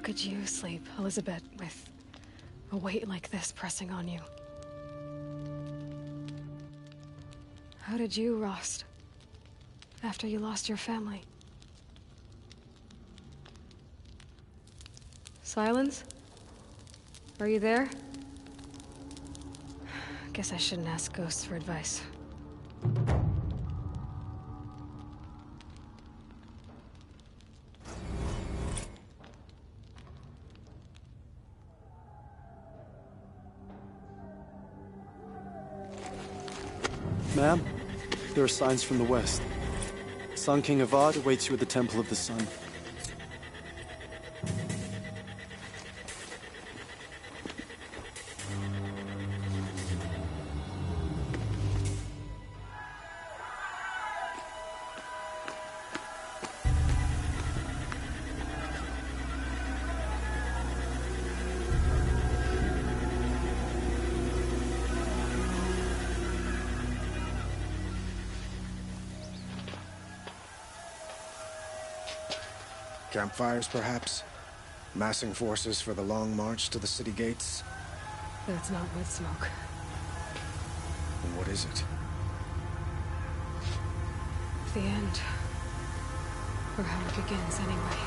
could you sleep, Elizabeth, with a weight like this pressing on you? How did you, Rost? After you lost your family? Silence? Are you there? Guess I shouldn't ask ghosts for advice. Ma'am, there are signs from the west. Sun King Avad awaits you at the Temple of the Sun. Campfires, perhaps? Massing forces for the long march to the city gates? That's not wood smoke. And what is it? The end. Or how it begins, anyway.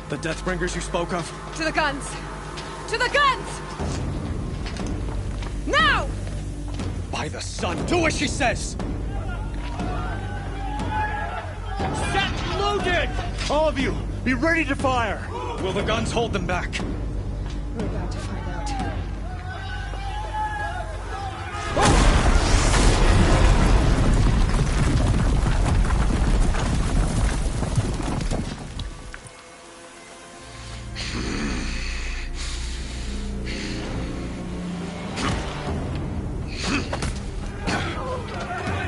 The Deathbringers you spoke of? To the guns! To the guns! Now! By the sun, do as she says! Set loaded! All of you, be ready to fire! Will the guns hold them back? We're about to find out.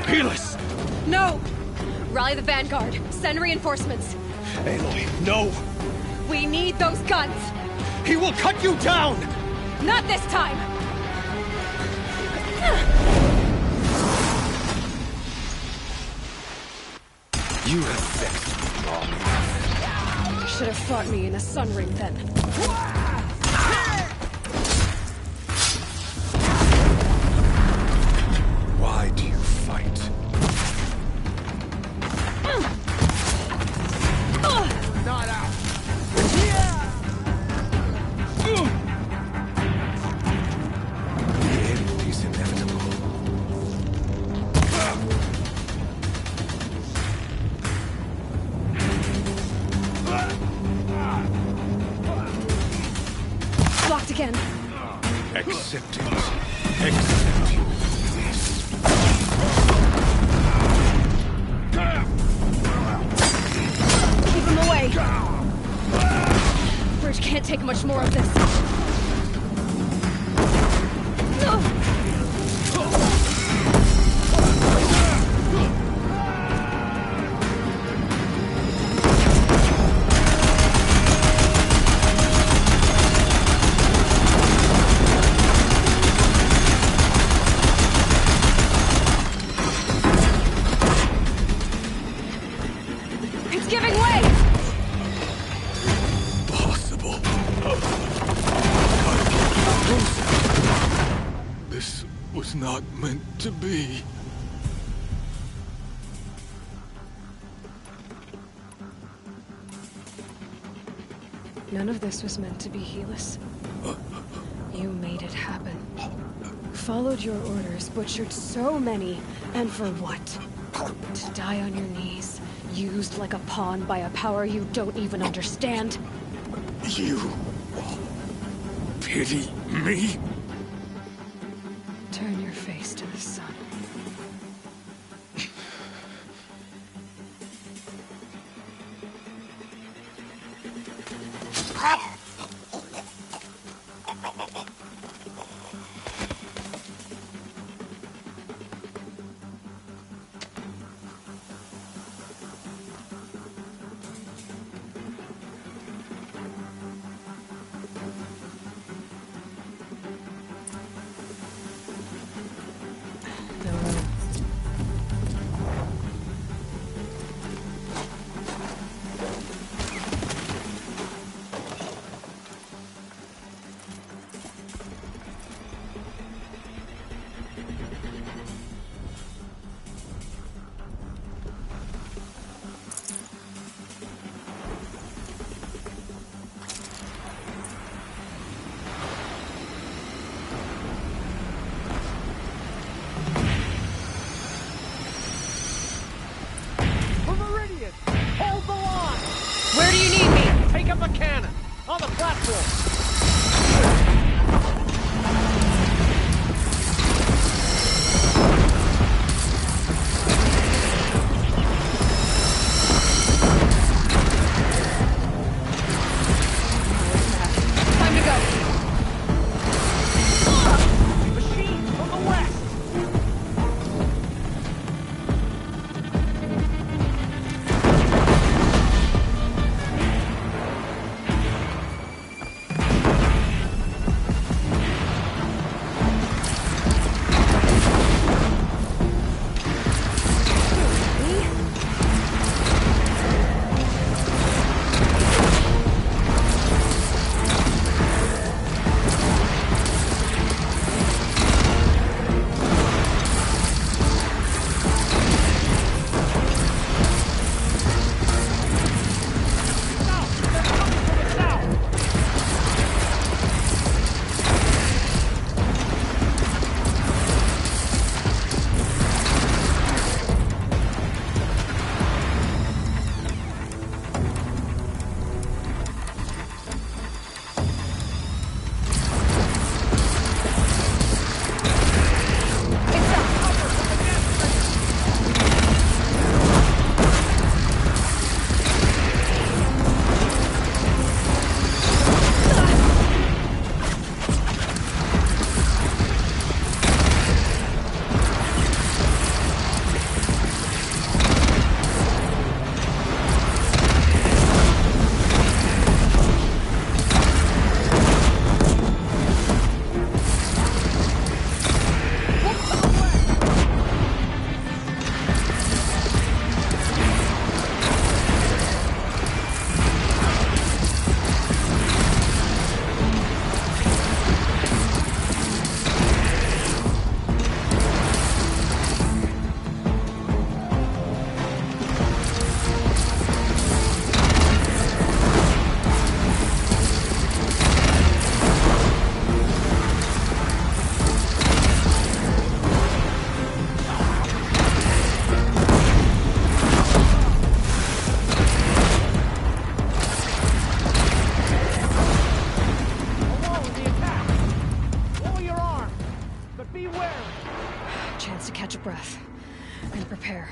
Helis! No! Rally the Vanguard. Send reinforcements. Aloy, no! We need those guns! He will cut you down! Not this time! You have fixed wrong. You should have fought me in a sun ring then. Why do you fight? Not out! The end is inevitable. Blocked again. Accept it. Accept this. Keep him away. Bridge can't take much more of this. It's giving way! Possible. This was not meant to be. None of this was meant to be, Helis. You made it happen. Followed your orders, butchered so many, and for what? To die on your knees, used like a pawn by a power you don't even understand? You pity me? Turn your face to the sun. chance to catch a breath and prepare.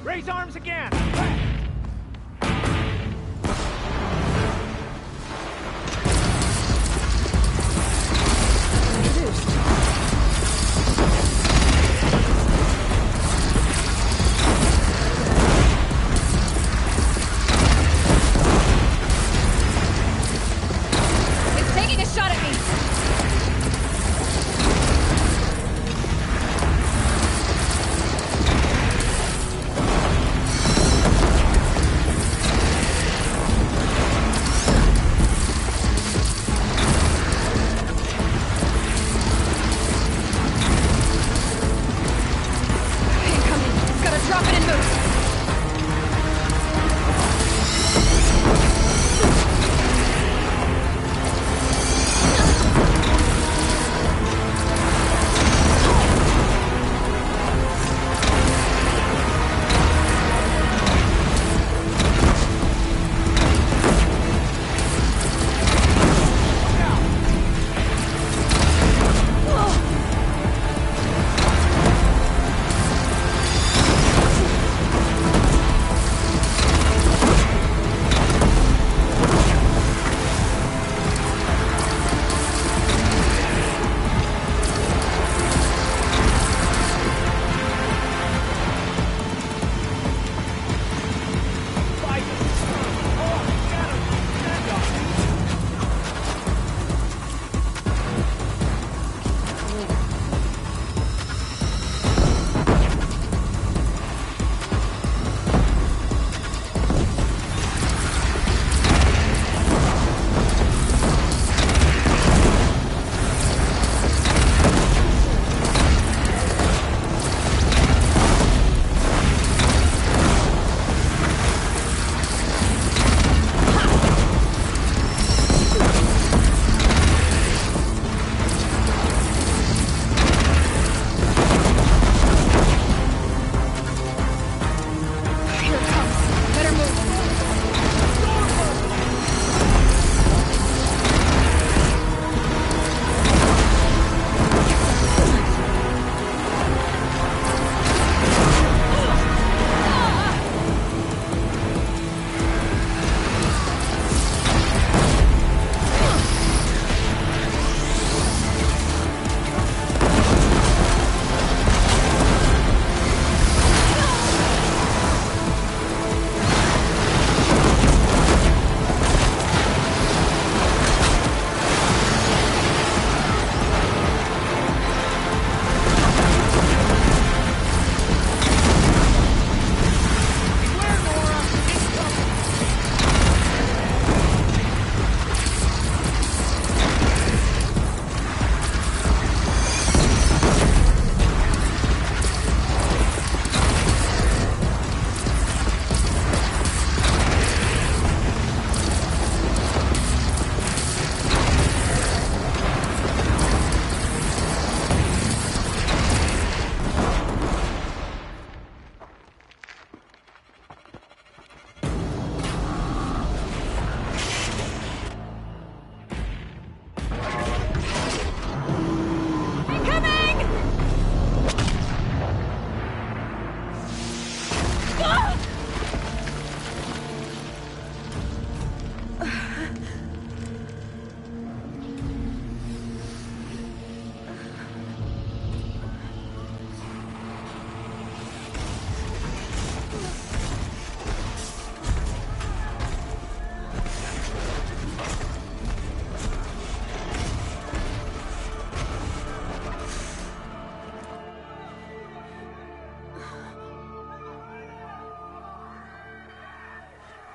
Raise arms again! It's taking a shot at me! Drop it and move!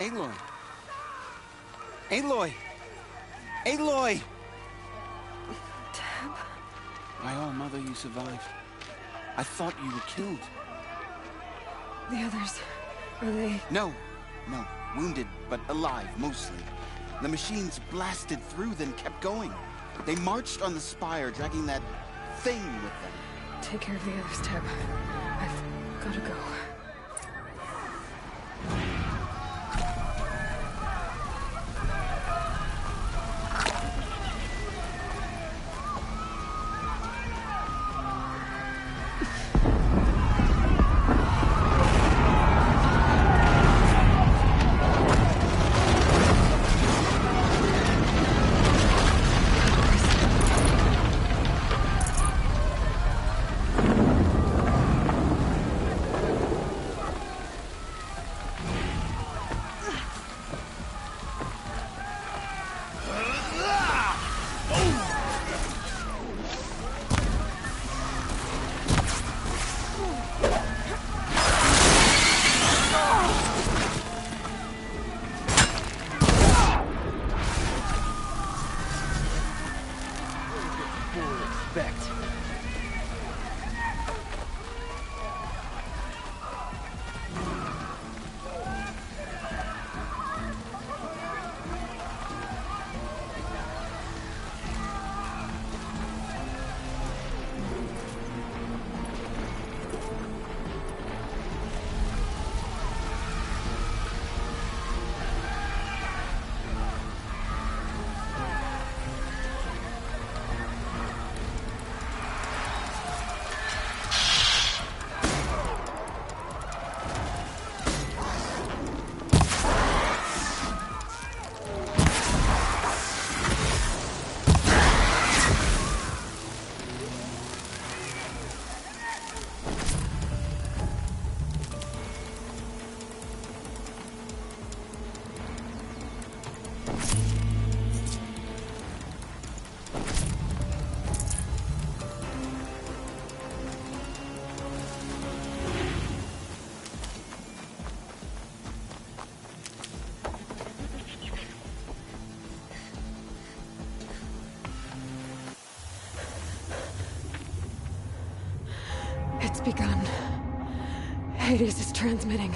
Aloy! Aloy! Aloy! Tab? My own mother, you survived. I thought you were killed. The others, are they... No. Wounded, but alive, mostly. The machines blasted through, then kept going. They marched on the spire, dragging that thing with them. Take care of the others, Teb. I've gotta go. It's begun. Hades is transmitting.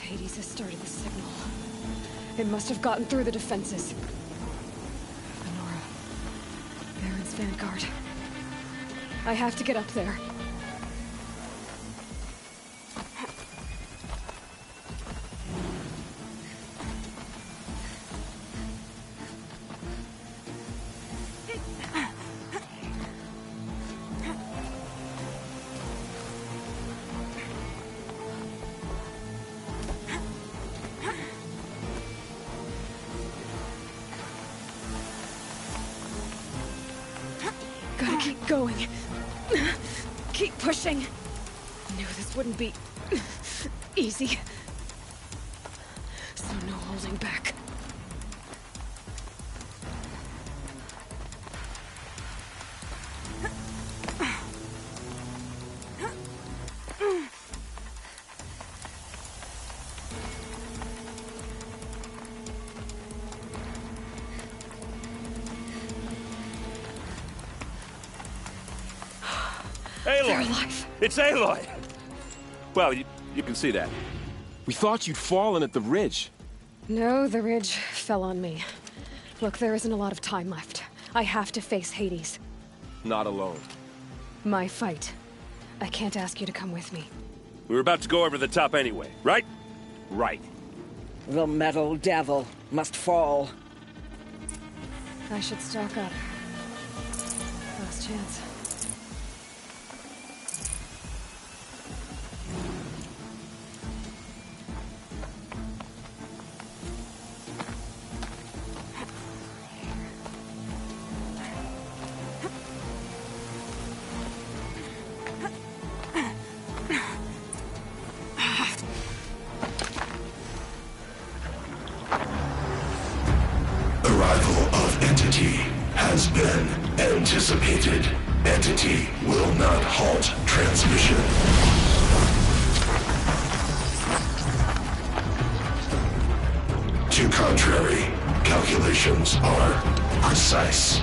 Hades has started the signal. It must have gotten through the defenses. Lenora. Baron's vanguard. I have to get up there. Gotta keep going. Keep pushing. Knew this wouldn't be easy. So no holding back. Aloy! It's Aloy! Well, you can see that. We thought you'd fallen at the ridge. No, the ridge fell on me. Look, there isn't a lot of time left. I have to face Hades. Not alone. My fight. I can't ask you to come with me. We were about to go over the top anyway, right? Right. The metal devil must fall. I should stock up. Last chance. Arrival of Entity has been anticipated. Entity will not halt transmission. To contrary, calculations are precise.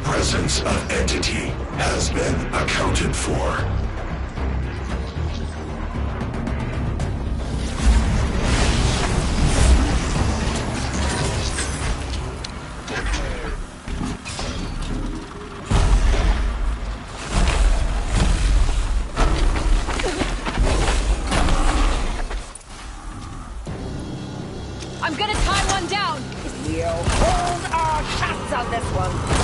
Presence of Entity has been accounted for. I'm gonna tie one down! We'll hold our shots on this one.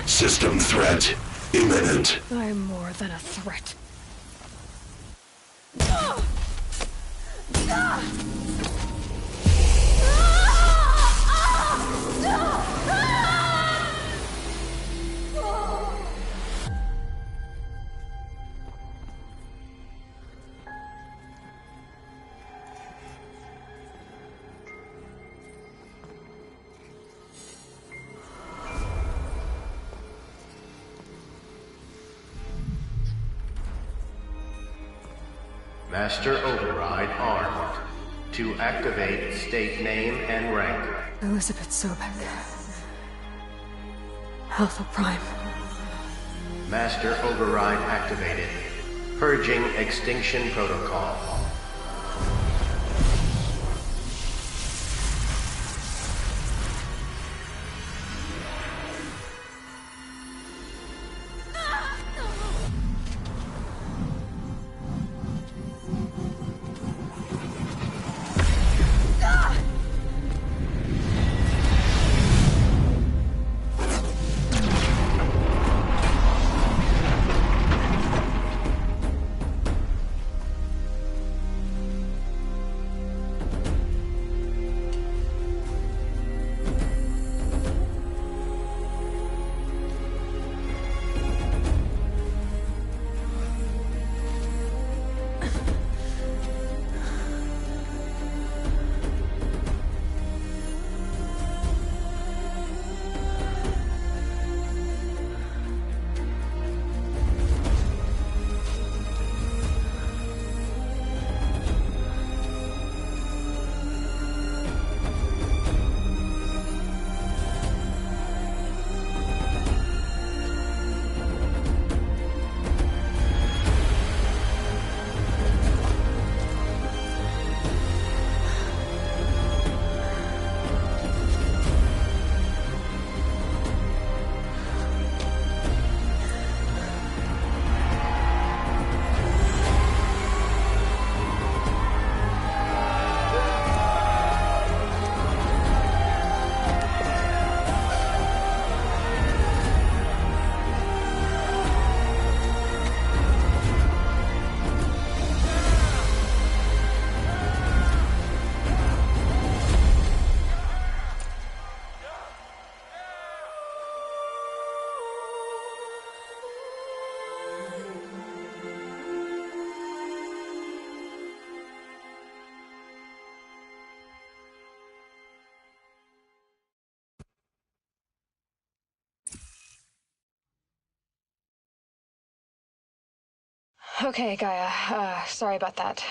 System threat imminent. I'm more than a threat. Master Override armed. To activate, state name and rank. Elizabeth Sobek. Alpha Prime. Master Override activated. Purging Extinction Protocol. Okay, Gaia. Sorry about that.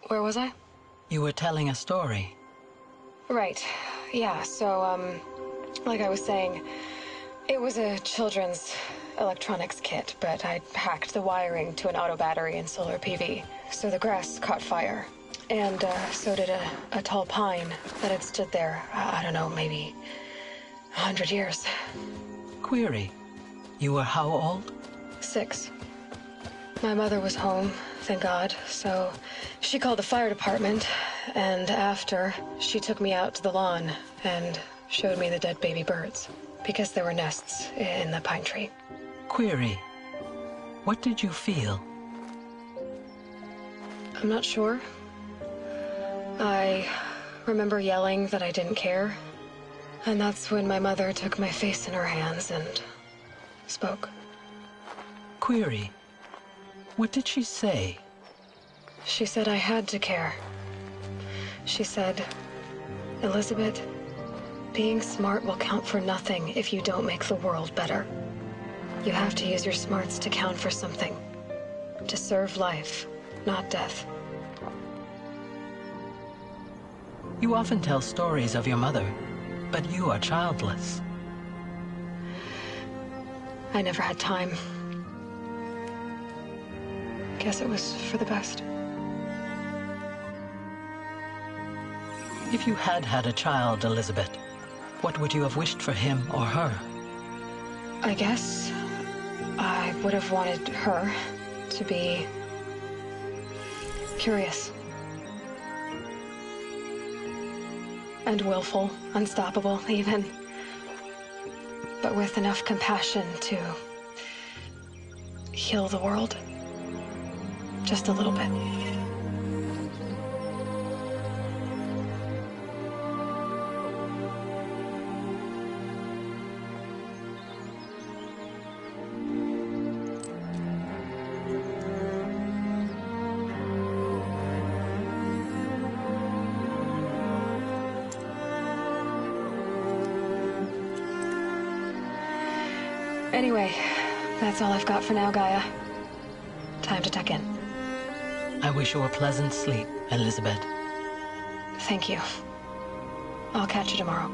Where was I? You were telling a story. Right. Yeah, so, like I was saying, it was a children's electronics kit, but I hacked the wiring to an auto battery and solar PV. So the grass caught fire. And, so did a tall pine that had stood there, I don't know, maybe 100 years. Query. You were how old? 6. My mother was home, thank God, so she called the fire department, and after, she took me out to the lawn and showed me the dead baby birds, because there were nests in the pine tree. Query. What did you feel? I'm not sure. I remember yelling that I didn't care, and that's when my mother took my face in her hands and spoke. Query. What did she say? She said I had to care. She said, Elizabeth, being smart will count for nothing if you don't make the world better. You have to use your smarts to count for something. To serve life, not death. You often tell stories of your mother, but you are childless. I never had time. Guess it was for the best. If you had had a child, Elizabeth, what would you have wished for him or her? I guess I would have wanted her to be curious. And willful, unstoppable, even. But with enough compassion to heal the world. Just a little bit. Anyway, that's all I've got for now, Gaia. Time to tuck in. I wish you a pleasant sleep, Elizabeth. Thank you. I'll catch you tomorrow.